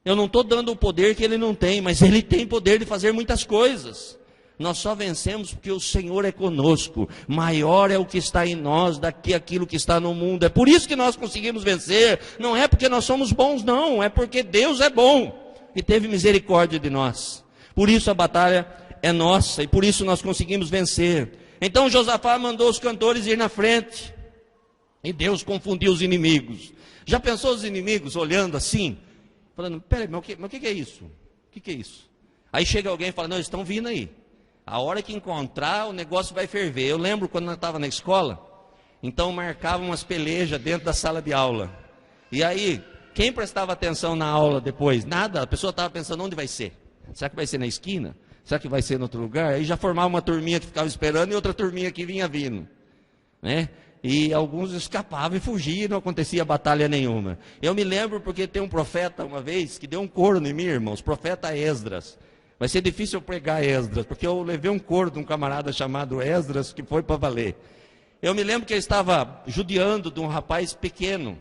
Eu não estou dando o poder que ele não tem, mas ele tem poder de fazer muitas coisas. Nós só vencemos porque o Senhor é conosco. Maior é o que está em nós do que aquilo que está no mundo. É por isso que nós conseguimos vencer. Não é porque nós somos bons, não. É porque Deus é bom e teve misericórdia de nós. Por isso a batalha é nossa e por isso nós conseguimos vencer. Então Josafá mandou os cantores ir na frente. E Deus confundiu os inimigos. Já pensou os inimigos olhando assim? Falando, peraí, mas o que é isso? O que é isso? Aí chega alguém e fala, não, eles estão vindo aí. A hora que encontrar, o negócio vai ferver. Eu lembro quando eu estava na escola, então marcavam umas pelejas dentro da sala de aula. E aí, quem prestava atenção na aula depois? Nada, a pessoa estava pensando onde vai ser. Será que vai ser na esquina? Será que vai ser em outro lugar? Aí já formava uma turminha que ficava esperando e outra turminha que vinha vindo. Né? E alguns escapavam e fugiam, não acontecia batalha nenhuma. Eu me lembro porque tem um profeta uma vez que deu um corno em mim, irmãos, profeta Esdras. Vai ser difícil eu pregar Esdras, porque eu levei um corno de um camarada chamado Esdras, que foi para valer. Eu me lembro que ele estava judiando de um rapaz pequeno.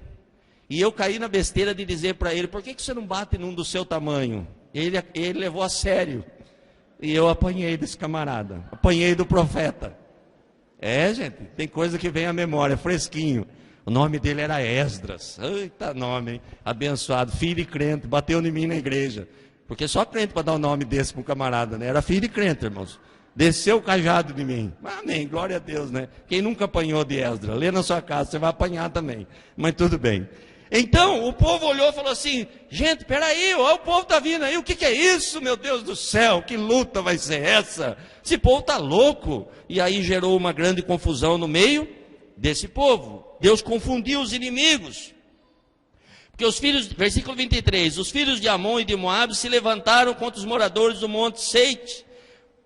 E eu caí na besteira de dizer para ele, por que você não bate num do seu tamanho? Ele levou a sério. E eu apanhei desse camarada, apanhei do profeta. Gente, tem coisa que vem à memória, fresquinho. O nome dele era Esdras. Eita nome, hein? Abençoado, filho de crente, bateu em mim na igreja. Porque só crente para dar um nome desse para um camarada, né? Era filho de crente, irmãos. Desceu o cajado de mim. Amém, glória a Deus, né? Quem nunca apanhou de Esdras, lê na sua casa, você vai apanhar também. Mas tudo bem. Então, o povo olhou e falou assim, gente, peraí, ó, o povo está vindo aí, o que é isso, meu Deus do céu? Que luta vai ser essa? Esse povo está louco. E aí gerou uma grande confusão no meio desse povo. Deus confundiu os inimigos. Porque os filhos, versículo 23, os filhos de Amon e de Moabe se levantaram contra os moradores do monte Seite,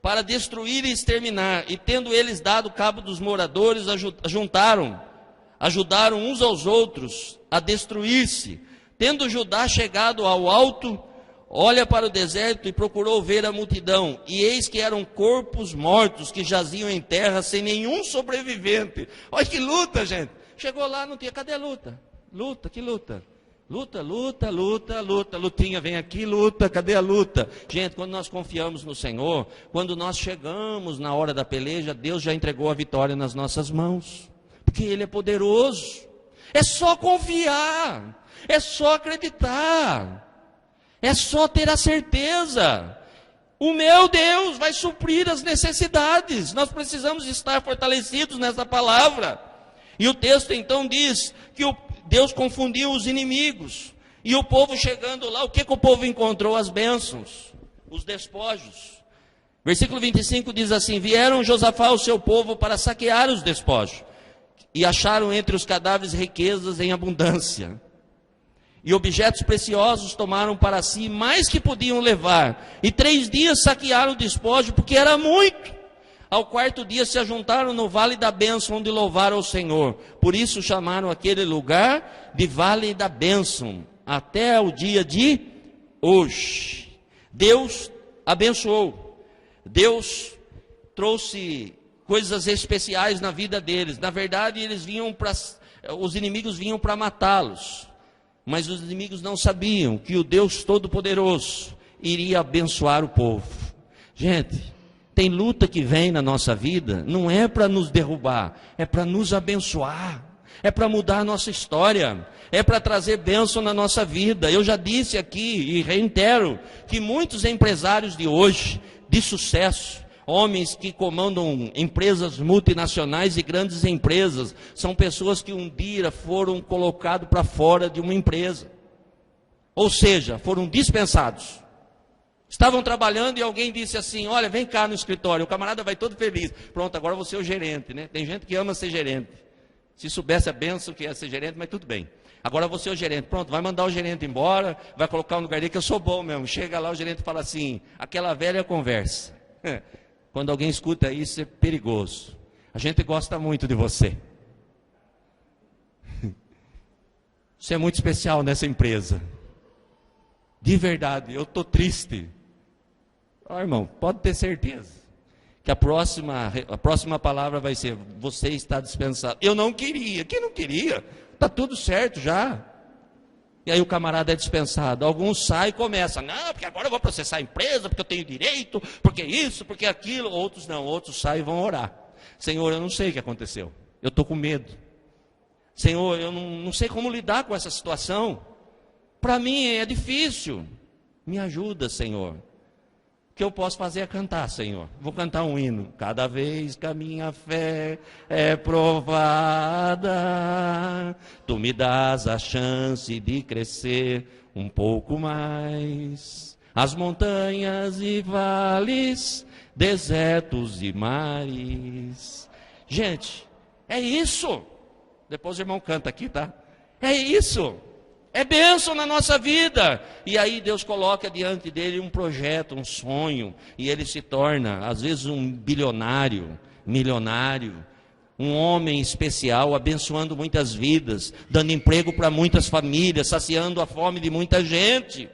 para destruir e exterminar. E tendo eles dado cabo dos moradores, ajudaram uns aos outros a destruir-se. Tendo Judá chegado ao alto, olha para o deserto e procurou ver a multidão. E eis que eram corpos mortos que jaziam em terra sem nenhum sobrevivente. Olha que luta, gente. Chegou lá, não tinha, cadê a luta? Luta, que luta? Luta, luta, luta, luta, lutinha, vem aqui, luta, cadê a luta? Gente, quando nós confiamos no Senhor, quando nós chegamos na hora da peleja, Deus já entregou a vitória nas nossas mãos, porque Ele é poderoso. É só confiar, é só acreditar, é só ter a certeza. O meu Deus vai suprir as necessidades, nós precisamos estar fortalecidos nessa palavra. E o texto então diz que Deus confundiu os inimigos. E o povo chegando lá, o que o povo encontrou? As bênçãos, os despojos. Versículo 25 diz assim: vieram Josafá o seu povo para saquear os despojos, e acharam entre os cadáveres riquezas em abundância. E objetos preciosos tomaram para si mais que podiam levar. E 3 dias saquearam o despojo, porque era muito. Ao 4º dia se ajuntaram no vale da bênção, onde louvaram ao Senhor. Por isso chamaram aquele lugar de vale da bênção, até o dia de hoje. Deus abençoou. Deus trouxe coisas especiais na vida deles. Na verdade, os inimigos vinham para matá-los. Mas os inimigos não sabiam que o Deus Todo-Poderoso iria abençoar o povo. Gente, tem luta que vem na nossa vida, não é para nos derrubar, é para nos abençoar, é para mudar a nossa história, é para trazer bênção na nossa vida. Eu já disse aqui e reitero que muitos empresários de hoje, de sucesso, homens que comandam empresas multinacionais e grandes empresas, são pessoas que um dia foram colocados para fora de uma empresa, ou seja, foram dispensados. Estavam trabalhando e alguém disse assim: olha, vem cá no escritório. O camarada vai todo feliz. Pronto, agora você é o gerente, né? Tem gente que ama ser gerente. Se soubesse a bênção que é ser gerente, mas tudo bem. Agora você é o gerente. Pronto, vai mandar o gerente embora, vai colocar um lugar dele, que eu sou bom mesmo. Chega lá, o gerente fala assim, aquela velha conversa. Quando alguém escuta isso, é perigoso. A gente gosta muito de você. Você é muito especial nessa empresa. De verdade, eu estou triste. Irmão, pode ter certeza que a próxima palavra vai ser: você está dispensado. Eu não queria. Quem não queria? Está tudo certo já. E aí o camarada é dispensado. Alguns saem e começam: não, porque agora eu vou processar a empresa, porque eu tenho direito, porque isso, porque aquilo. Outros não, outros saem e vão orar. Senhor, eu não sei o que aconteceu. Eu estou com medo. Senhor, eu não sei como lidar com essa situação. Para mim é difícil. Me ajuda, Senhor. O que eu posso fazer é cantar, Senhor. Vou cantar um hino. Cada vez que a minha fé é provada, Tu me dás a chance de crescer um pouco mais. As montanhas e vales, desertos e mares. Gente, é isso. Depois o irmão canta aqui, tá? É isso. É bênção na nossa vida. E aí Deus coloca diante dele um projeto, um sonho, e ele se torna, às vezes, um bilionário, milionário, um homem especial, abençoando muitas vidas, dando emprego para muitas famílias, saciando a fome de muita gente.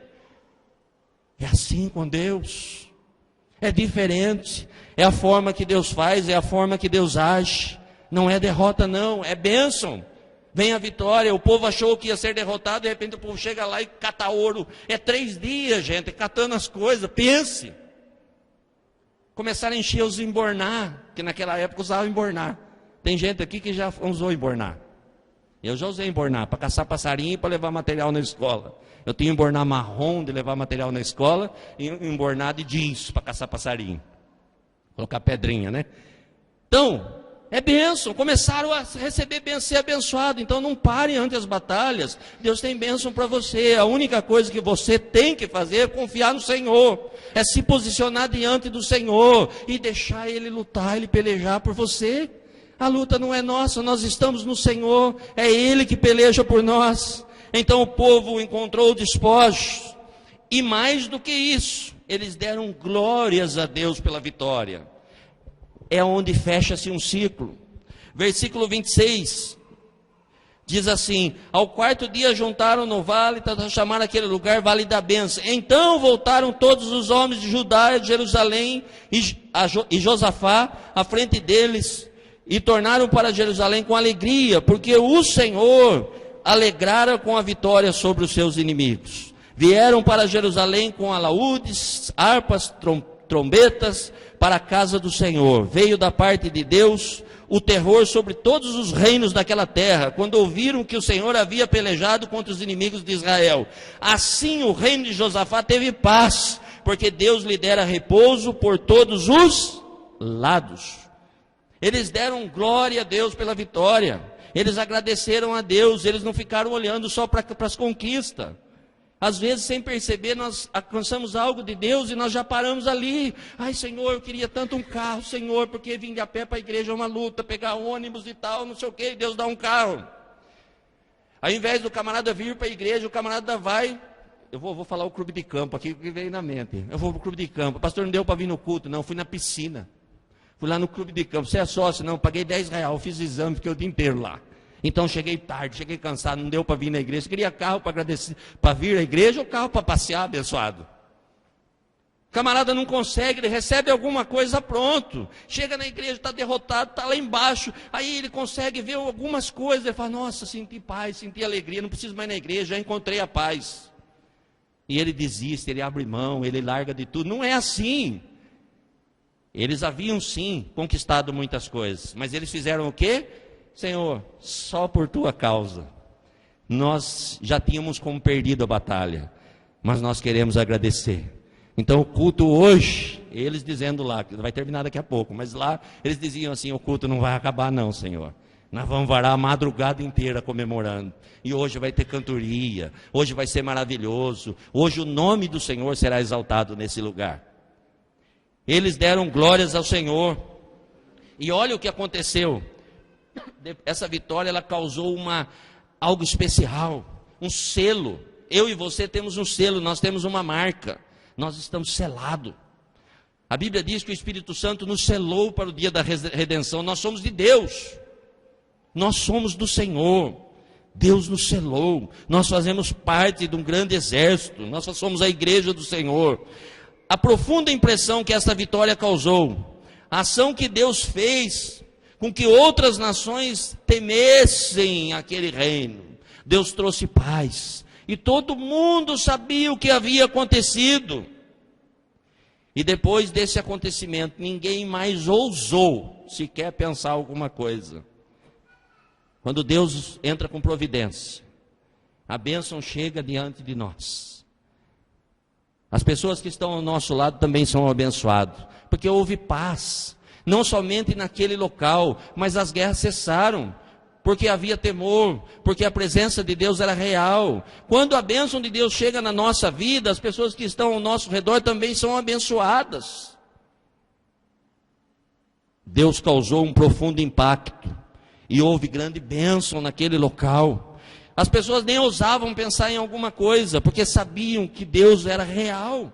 É assim com Deus. É diferente. É a forma que Deus faz, é a forma que Deus age. Não é derrota não, é bênção. Vem a vitória. O povo achou que ia ser derrotado, de repente o povo chega lá e cata ouro. É 3 dias, gente, catando as coisas. Pense. Começaram a encher os embornar, que naquela época usavam embornar. Tem gente aqui que já usou embornar. Eu já usei embornar para caçar passarinho e para levar material na escola. Eu tinha embornar marrom de levar material na escola e embornar de jeans para caçar passarinho. Colocar pedrinha, né? Então, é bênção. Começaram a receber bênção, ser abençoado. Então não pare ante as batalhas. Deus tem bênção para você. A única coisa que você tem que fazer é confiar no Senhor. É se posicionar diante do Senhor e deixar Ele lutar, Ele pelejar por você. A luta não é nossa, nós estamos no Senhor. É Ele que peleja por nós. Então o povo encontrou despojos. E mais do que isso, eles deram glórias a Deus pela vitória. É onde fecha-se um ciclo. Versículo 26, diz assim: ao quarto dia juntaram no vale, para chamar aquele lugar Vale da Bênção. Então voltaram todos os homens de Judá e de Jerusalém, e Josafá à frente deles, e tornaram para Jerusalém com alegria, porque o Senhor alegrara com a vitória sobre os seus inimigos. Vieram para Jerusalém com alaúdes, harpas, trombetas, para a casa do Senhor. Veio da parte de Deus o terror sobre todos os reinos daquela terra, quando ouviram que o Senhor havia pelejado contra os inimigos de Israel. Assim o reino de Josafá teve paz, porque Deus lhe dera repouso por todos os lados. Eles deram glória a Deus pela vitória. Eles agradeceram a Deus. Eles não ficaram olhando só para as conquistas. Às vezes, sem perceber, nós alcançamos algo de Deus e nós já paramos ali. Ai, Senhor, eu queria tanto um carro, Senhor, porque vir de a pé para a igreja é uma luta, pegar ônibus e tal, não sei o que, Deus dá um carro. Ao invés do camarada vir para a igreja, o camarada vai. Eu vou falar o clube de campo aqui, que veio na mente. Eu vou para o clube de campo. Pastor, não deu para vir no culto, não, fui na piscina. Fui lá no clube de campo. Você é sócio? Não, paguei R$10, fiz exame, fiquei o dia inteiro lá. Então cheguei tarde, cheguei cansado, não deu para vir na igreja. Você queria carro para agradecer, para vir à igreja ou carro para passear, abençoado? O camarada não consegue, ele recebe alguma coisa, pronto. Chega na igreja, está derrotado, está lá embaixo. Aí ele consegue ver algumas coisas. Ele fala: nossa, senti paz, senti alegria, não preciso mais na igreja, já encontrei a paz. E ele desiste, ele abre mão, ele larga de tudo. Não é assim. Eles haviam sim conquistado muitas coisas, mas eles fizeram o quê? Senhor, só por tua causa, nós já tínhamos como perdido a batalha, mas nós queremos agradecer. Então o culto hoje, eles dizendo lá, que vai terminar daqui a pouco, mas lá eles diziam assim: o culto não vai acabar não, Senhor. Nós vamos varar a madrugada inteira comemorando. E hoje vai ter cantoria, hoje vai ser maravilhoso, hoje o nome do Senhor será exaltado nesse lugar. Eles deram glórias ao Senhor. E olha o que aconteceu. Essa vitória, ela causou algo especial, um selo. Eu e você temos um selo, nós temos uma marca, nós estamos selados. A Bíblia diz que o Espírito Santo nos selou para o dia da redenção. Nós somos de Deus, nós somos do Senhor. Deus nos selou, nós fazemos parte de um grande exército, nós somos a igreja do Senhor. A profunda impressão que essa vitória causou, a ação que Deus fez com que outras nações temessem aquele reino. Deus trouxe paz, e todo mundo sabia o que havia acontecido. E depois desse acontecimento, ninguém mais ousou sequer pensar alguma coisa. Quando Deus entra com providência, a bênção chega diante de nós. As pessoas que estão ao nosso lado também são abençoadas, porque houve paz. Não somente naquele local, mas as guerras cessaram, porque havia temor, porque a presença de Deus era real. Quando a bênção de Deus chega na nossa vida, as pessoas que estão ao nosso redor também são abençoadas. Deus causou um profundo impacto, e houve grande bênção naquele local. As pessoas nem ousavam pensar em alguma coisa, porque sabiam que Deus era real,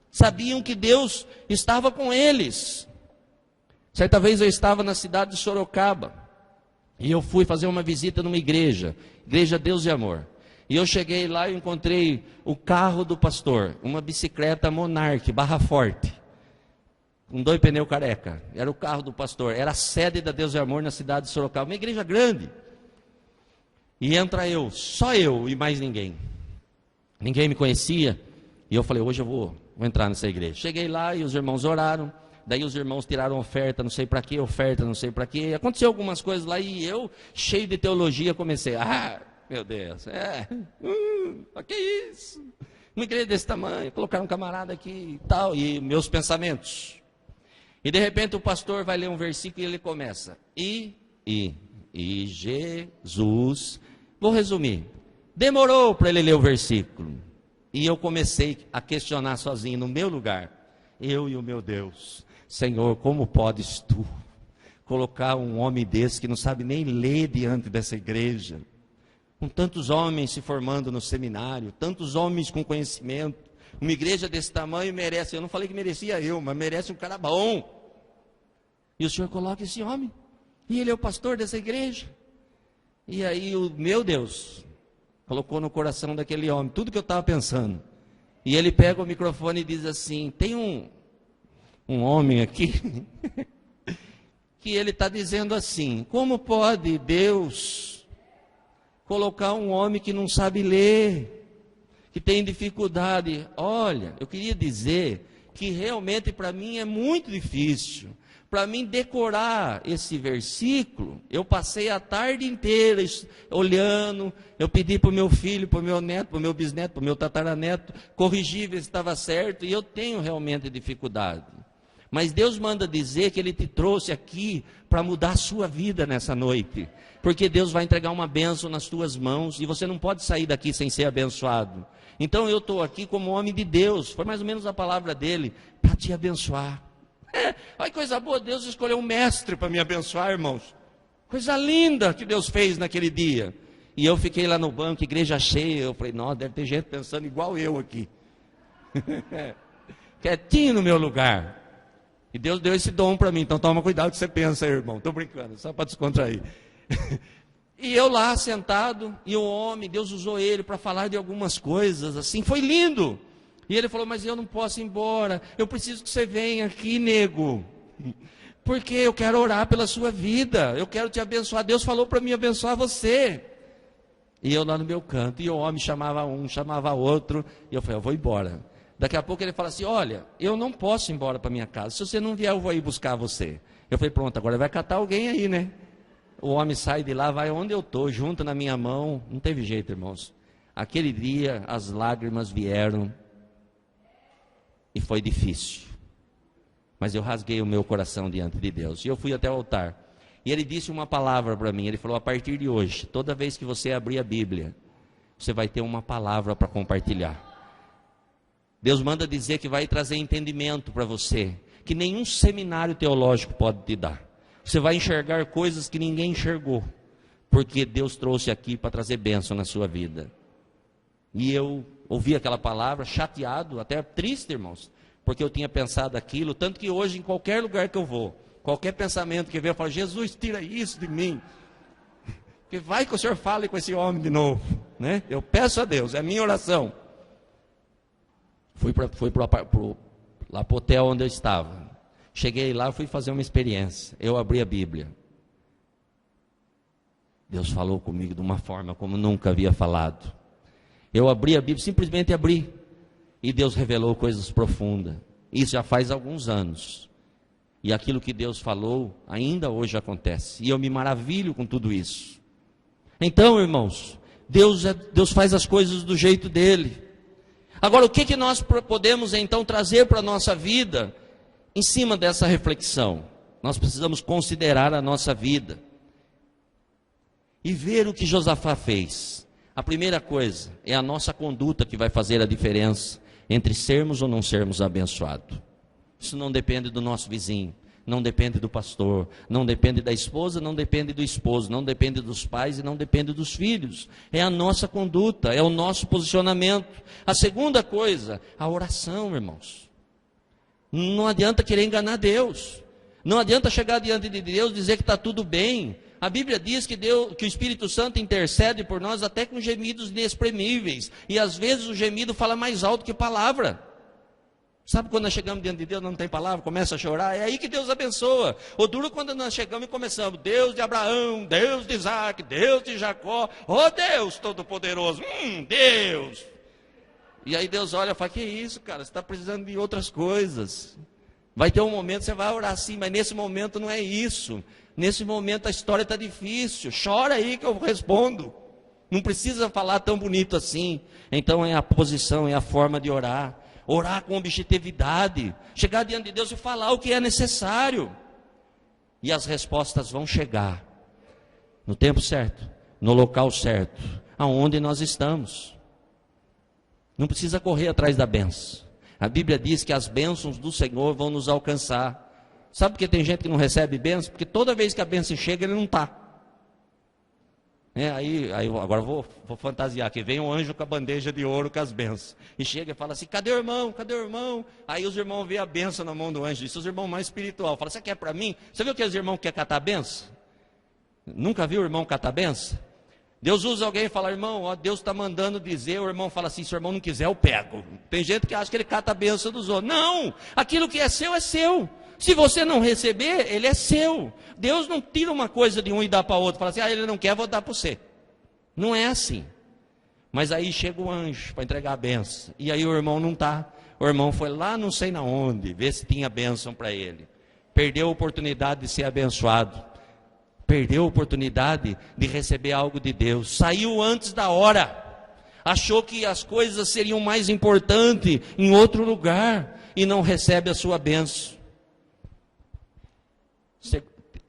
sabiam que Deus estava com eles. Certa vez eu estava na cidade de Sorocaba, e eu fui fazer uma visita numa igreja Deus e Amor. E eu cheguei lá e encontrei o carro do pastor, uma bicicleta Monarch, barra forte, com 2 pneus careca. Era o carro do pastor, era a sede da Deus e Amor na cidade de Sorocaba, uma igreja grande. E entra eu, só eu e mais ninguém. Ninguém me conhecia, e eu falei: hoje eu vou entrar nessa igreja. Cheguei lá e os irmãos oraram. Daí os irmãos tiraram oferta, não sei para quê, oferta, não sei para quê. Aconteceu algumas coisas lá e eu, cheio de teologia, comecei, meu Deus, que isso? Uma igreja desse tamanho, colocaram um camarada aqui e tal, e meus pensamentos. E de repente o pastor vai ler um versículo e ele começa, e Jesus, vou resumir, demorou para ele ler o versículo. E eu comecei a questionar sozinho, no meu lugar, eu e o meu Deus, Senhor, como podes tu colocar um homem desse que não sabe nem ler diante dessa igreja? Com tantos homens se formando no seminário, tantos homens com conhecimento, uma igreja desse tamanho merece, eu não falei que merecia eu, mas merece um cara bom. E o Senhor coloca esse homem, e ele é o pastor dessa igreja. E aí o meu Deus colocou no coração daquele homem tudo que eu estava pensando. E ele pega o microfone e diz assim, tem um homem aqui, que ele está dizendo assim, como pode Deus colocar um homem que não sabe ler, que tem dificuldade? Olha, eu queria dizer que realmente para mim é muito difícil. Para mim decorar esse versículo, eu passei a tarde inteira olhando, eu pedi para o meu filho, para o meu neto, para o meu bisneto, para o meu tataraneto, corrigir, ver se estava certo, e eu tenho realmente dificuldade. Mas Deus manda dizer que Ele te trouxe aqui para mudar a sua vida nessa noite. Porque Deus vai entregar uma bênção nas tuas mãos e você não pode sair daqui sem ser abençoado. Então eu estou aqui como homem de Deus, foi mais ou menos a palavra dele, para te abençoar. Olha que coisa boa, Deus escolheu um mestre para me abençoar, irmãos. Coisa linda que Deus fez naquele dia. E eu fiquei lá no banco, igreja cheia, eu falei, nossa, deve ter gente pensando igual eu aqui. Quietinho no meu lugar. E Deus deu esse dom para mim, então toma cuidado que você pensa, irmão. Estou brincando, só para descontrair. E eu lá sentado, e o homem, Deus usou ele para falar de algumas coisas, assim, foi lindo. E ele falou, mas eu não posso ir embora, eu preciso que você venha aqui, nego, porque eu quero orar pela sua vida, eu quero te abençoar, Deus falou para mim abençoar você. E eu lá no meu canto, e o homem chamava um, chamava outro, e eu falei, eu vou embora. Daqui a pouco ele fala assim, olha, eu não posso ir embora para minha casa, se você não vier eu vou ir buscar você. Eu falei, pronto, agora vai catar alguém aí, né? O homem sai de lá, vai onde eu estou, junto na minha mão, não teve jeito, irmãos. Aquele dia as lágrimas vieram, e foi difícil, mas eu rasguei o meu coração diante de Deus, e eu fui até o altar, e ele disse uma palavra para mim, ele falou, a partir de hoje, toda vez que você abrir a Bíblia, você vai ter uma palavra para compartilhar. Deus manda dizer que vai trazer entendimento para você, que nenhum seminário teológico pode te dar. Você vai enxergar coisas que ninguém enxergou, porque Deus trouxe aqui para trazer bênção na sua vida. E eu ouvi aquela palavra, chateado, até triste, irmãos, porque eu tinha pensado aquilo, tanto que hoje, em qualquer lugar que eu vou, qualquer pensamento que vem, eu falo, Jesus, tira isso de mim, que vai que o Senhor fale com esse homem de novo, né? Eu peço a Deus, é a minha oração. Fui lá para o hotel onde eu estava, cheguei lá, fui fazer uma experiência, eu abri a Bíblia, Deus falou comigo de uma forma como nunca havia falado. Eu abri a Bíblia, simplesmente abri, e Deus revelou coisas profundas. Isso já faz alguns anos, e aquilo que Deus falou, ainda hoje acontece, e eu me maravilho com tudo isso. Então, irmãos, Deus faz as coisas do jeito dele. Agora, o que nós podemos então trazer para a nossa vida, em cima dessa reflexão? Nós precisamos considerar a nossa vida, e ver o que Josafá fez. A primeira coisa é a nossa conduta que vai fazer a diferença entre sermos ou não sermos abençoados. Isso não depende do nosso vizinho, não depende do pastor, não depende da esposa, não depende do esposo, não depende dos pais e não depende dos filhos. É a nossa conduta, é o nosso posicionamento. A segunda coisa, a oração, irmãos. Não adianta querer enganar Deus. Não adianta chegar diante de Deus e dizer que está tudo bem. A Bíblia diz que o Espírito Santo intercede por nós até com gemidos inexprimíveis. E às vezes o gemido fala mais alto que palavra. Sabe quando nós chegamos diante de Deus, não tem palavra, começa a chorar? É aí que Deus abençoa. O duro quando nós chegamos e começamos, Deus de Abraão, Deus de Isaac, Deus de Jacó, oh Deus Todo-Poderoso, Deus. E aí Deus olha e fala, que isso, cara, você está precisando de outras coisas. Vai ter um momento que você vai orar assim, mas nesse momento não é isso. Nesse momento a história está difícil. Chora aí que eu respondo. Não precisa falar tão bonito assim. Então é a posição, é a forma de orar. Orar com objetividade. Chegar diante de Deus e falar o que é necessário. E as respostas vão chegar. No tempo certo. No local certo. Aonde nós estamos. Não precisa correr atrás da bênção. A Bíblia diz que as bênçãos do Senhor vão nos alcançar. Sabe por que tem gente que não recebe bênção? Porque toda vez que a bênção chega, ele não está. Aí agora vou fantasiar, que vem um anjo com a bandeja de ouro com as bênçãos. E chega e fala assim, cadê o irmão? Cadê o irmão? Aí os irmãos veem a bênção na mão do anjo. Isso os irmãos mais espiritual. Fala, você quer para mim? Você viu que os irmãos querem catar a bênção? Nunca viu o irmão catar a bênção? Deus usa alguém e fala, irmão, ó, Deus está mandando dizer, o irmão fala assim, se o irmão não quiser, eu pego. Tem gente que acha que ele cata a bênção dos outros. Não, aquilo que é seu é seu. Se você não receber, ele é seu. Deus não tira uma coisa de um e dá para outro. Fala assim, ele não quer, vou dar para você. Não é assim. Mas aí chega o anjo para entregar a bênção. E aí o irmão não está. O irmão foi lá não sei na onde, ver se tinha bênção para ele. Perdeu a oportunidade de ser abençoado. Perdeu a oportunidade de receber algo de Deus. Saiu antes da hora. Achou que as coisas seriam mais importantes em outro lugar. E não recebe a sua bênção.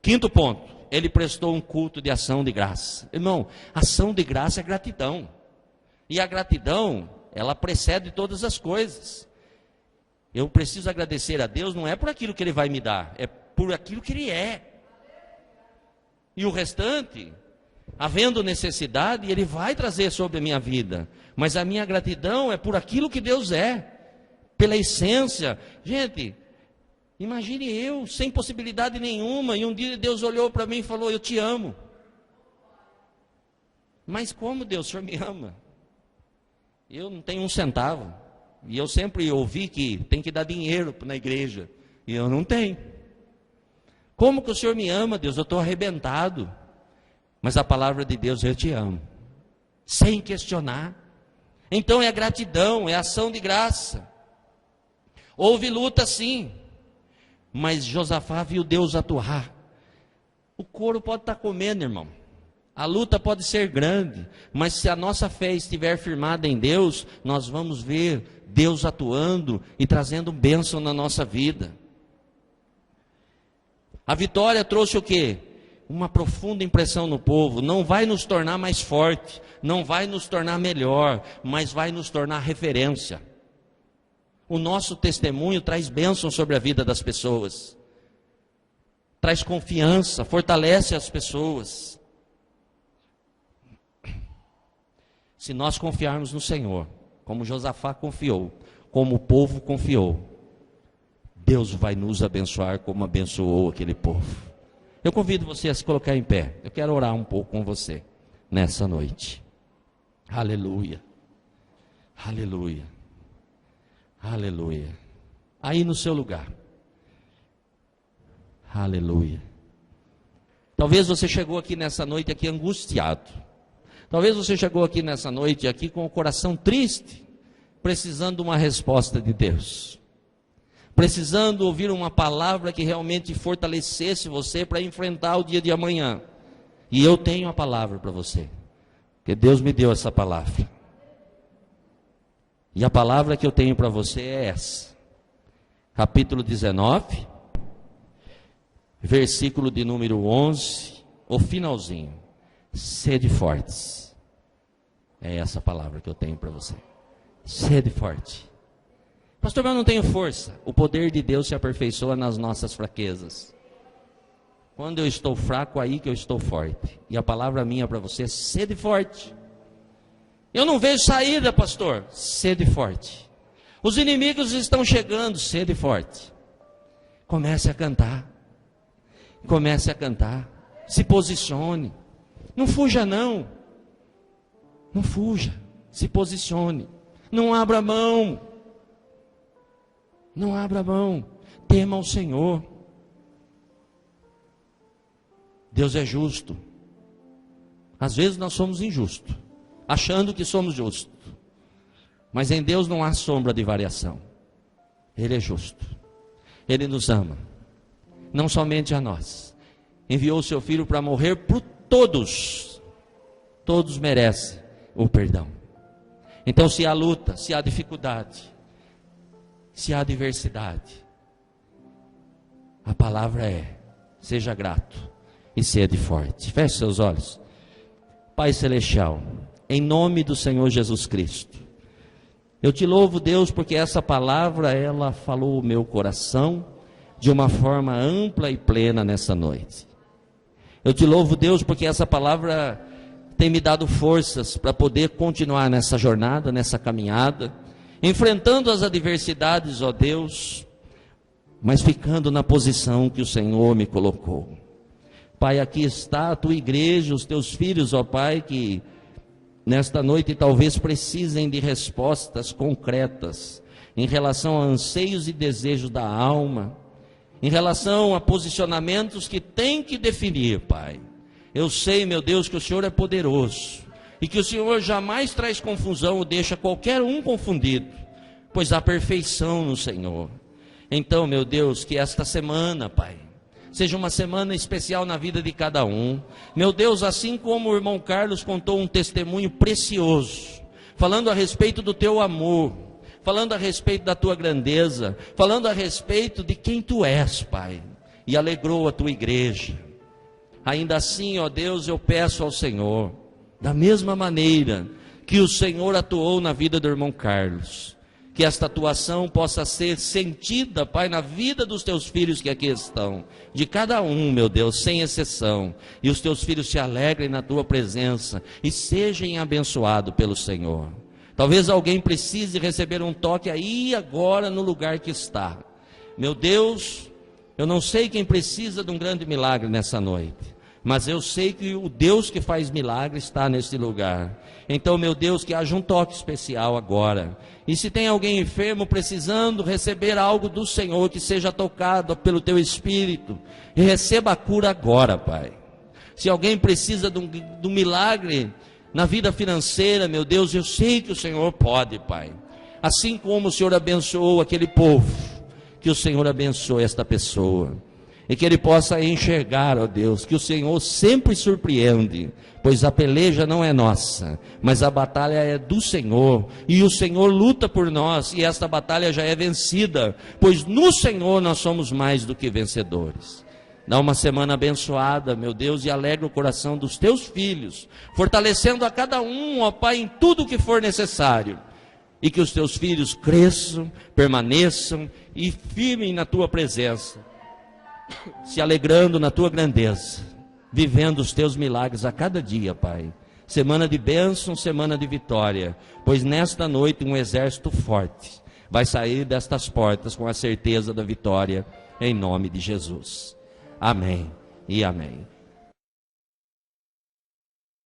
Quinto ponto. Ele prestou um culto de ação de graça. Irmão, ação de graça é gratidão. E a gratidão, ela precede todas as coisas. Eu preciso agradecer a Deus, não é por aquilo que Ele vai me dar. É por aquilo que Ele é. E o restante, havendo necessidade, Ele vai trazer sobre a minha vida. Mas a minha gratidão é por aquilo que Deus é. Pela essência. Gente, imagine eu, sem possibilidade nenhuma, e um dia Deus olhou para mim e falou, eu te amo. Mas como, Deus, o Senhor me ama? Eu não tenho um centavo. E eu sempre ouvi que tem que dar dinheiro na igreja. E eu não tenho. Como que o Senhor me ama, Deus? Eu estou arrebentado. Mas a palavra de Deus, eu te amo. Sem questionar. Então é gratidão, é ação de graça. Houve luta sim. Mas Josafá viu Deus atuar. O couro pode estar comendo, irmão. A luta pode ser grande. Mas se a nossa fé estiver firmada em Deus, nós vamos ver Deus atuando e trazendo bênção na nossa vida. A vitória trouxe o quê? Uma profunda impressão no povo. Não vai nos tornar mais forte, não vai nos tornar melhor, mas vai nos tornar referência. O nosso testemunho traz bênção sobre a vida das pessoas. Traz confiança, fortalece as pessoas. Se nós confiarmos no Senhor, como Josafá confiou, como o povo confiou, Deus vai nos abençoar como abençoou aquele povo. Eu convido você a se colocar em pé. Eu quero orar um pouco com você nessa noite. Aleluia. Aleluia. Aleluia. Aí no seu lugar. Aleluia. Talvez você chegou aqui nessa noite aqui angustiado. Talvez você chegou aqui nessa noite aqui com o coração triste, precisando de uma resposta de Deus. Precisando ouvir uma palavra que realmente fortalecesse você para enfrentar o dia de amanhã. E eu tenho a palavra para você. Porque Deus me deu essa palavra. E a palavra que eu tenho para você é essa. Capítulo 19, versículo de número 11, o finalzinho. Sede fortes. É essa palavra que eu tenho para você. Sede forte. Pastor, mas eu não tenho força. O poder de Deus se aperfeiçoa nas nossas fraquezas. Quando eu estou fraco, aí que eu estou forte. E a palavra minha para você é sede forte. Eu não vejo saída, pastor. Sede forte. Os inimigos estão chegando, sede forte. Comece a cantar. Comece a cantar. Se posicione. Não fuja não. Não fuja. Se posicione. Não abra mão. Não abra mão. Tema o Senhor. Deus é justo. Às vezes nós somos injustos, achando que somos justos. Mas em Deus não há sombra de variação. Ele é justo. Ele nos ama, não somente a nós. Enviou o seu Filho para morrer por todos. Todos merecem o perdão. Então, se há luta, se há dificuldade, se há adversidade, a palavra é: seja grato e sede forte. Feche seus olhos. Pai Celestial, em nome do Senhor Jesus Cristo, eu te louvo, Deus, porque essa palavra, ela falou o meu coração de uma forma ampla e plena nessa noite. Eu te louvo, Deus, porque essa palavra tem me dado forças para poder continuar nessa jornada, nessa caminhada, enfrentando as adversidades, ó Deus, mas ficando na posição que o Senhor me colocou. Pai, aqui está a tua igreja, os teus filhos, ó Pai, que nesta noite talvez precisem de respostas concretas em relação a anseios e desejos da alma, em relação a posicionamentos que tem que definir, Pai. Eu sei, meu Deus, que o Senhor é poderoso e que o Senhor jamais traz confusão ou deixa qualquer um confundido, pois há perfeição no Senhor. Então, meu Deus, que esta semana, Pai, seja uma semana especial na vida de cada um. Meu Deus, assim como o irmão Carlos contou um testemunho precioso, falando a respeito do teu amor, falando a respeito da tua grandeza, falando a respeito de quem tu és, Pai, e alegrou a tua igreja. Ainda assim, ó Deus, eu peço ao Senhor, da mesma maneira que o Senhor atuou na vida do irmão Carlos, que esta atuação possa ser sentida, Pai, na vida dos teus filhos que aqui estão, de cada um, meu Deus, sem exceção, e os teus filhos se alegrem na tua presença e sejam abençoados pelo Senhor. Talvez alguém precise receber um toque aí agora no lugar que está. Meu Deus, eu não sei quem precisa de um grande milagre nessa noite, mas eu sei que o Deus que faz milagre está nesse lugar. Então, meu Deus, que haja um toque especial agora. E se tem alguém enfermo precisando receber algo do Senhor, que seja tocado pelo teu Espírito, e receba a cura agora, Pai. Se alguém precisa de um milagre na vida financeira, meu Deus, eu sei que o Senhor pode, Pai. Assim como o Senhor abençoou aquele povo, que o Senhor abençoe esta pessoa. E que ele possa enxergar, ó Deus, que o Senhor sempre surpreende, pois a peleja não é nossa, mas a batalha é do Senhor, e o Senhor luta por nós, e esta batalha já é vencida, pois no Senhor nós somos mais do que vencedores. Dá uma semana abençoada, meu Deus, e alegra o coração dos teus filhos, fortalecendo a cada um, ó Pai, em tudo o que for necessário, e que os teus filhos cresçam, permaneçam e firmem na tua presença, se alegrando na tua grandeza, vivendo os teus milagres a cada dia, Pai. Semana de bênção, semana de vitória, pois nesta noite um exército forte vai sair destas portas com a certeza da vitória, em nome de Jesus. Amém e amém.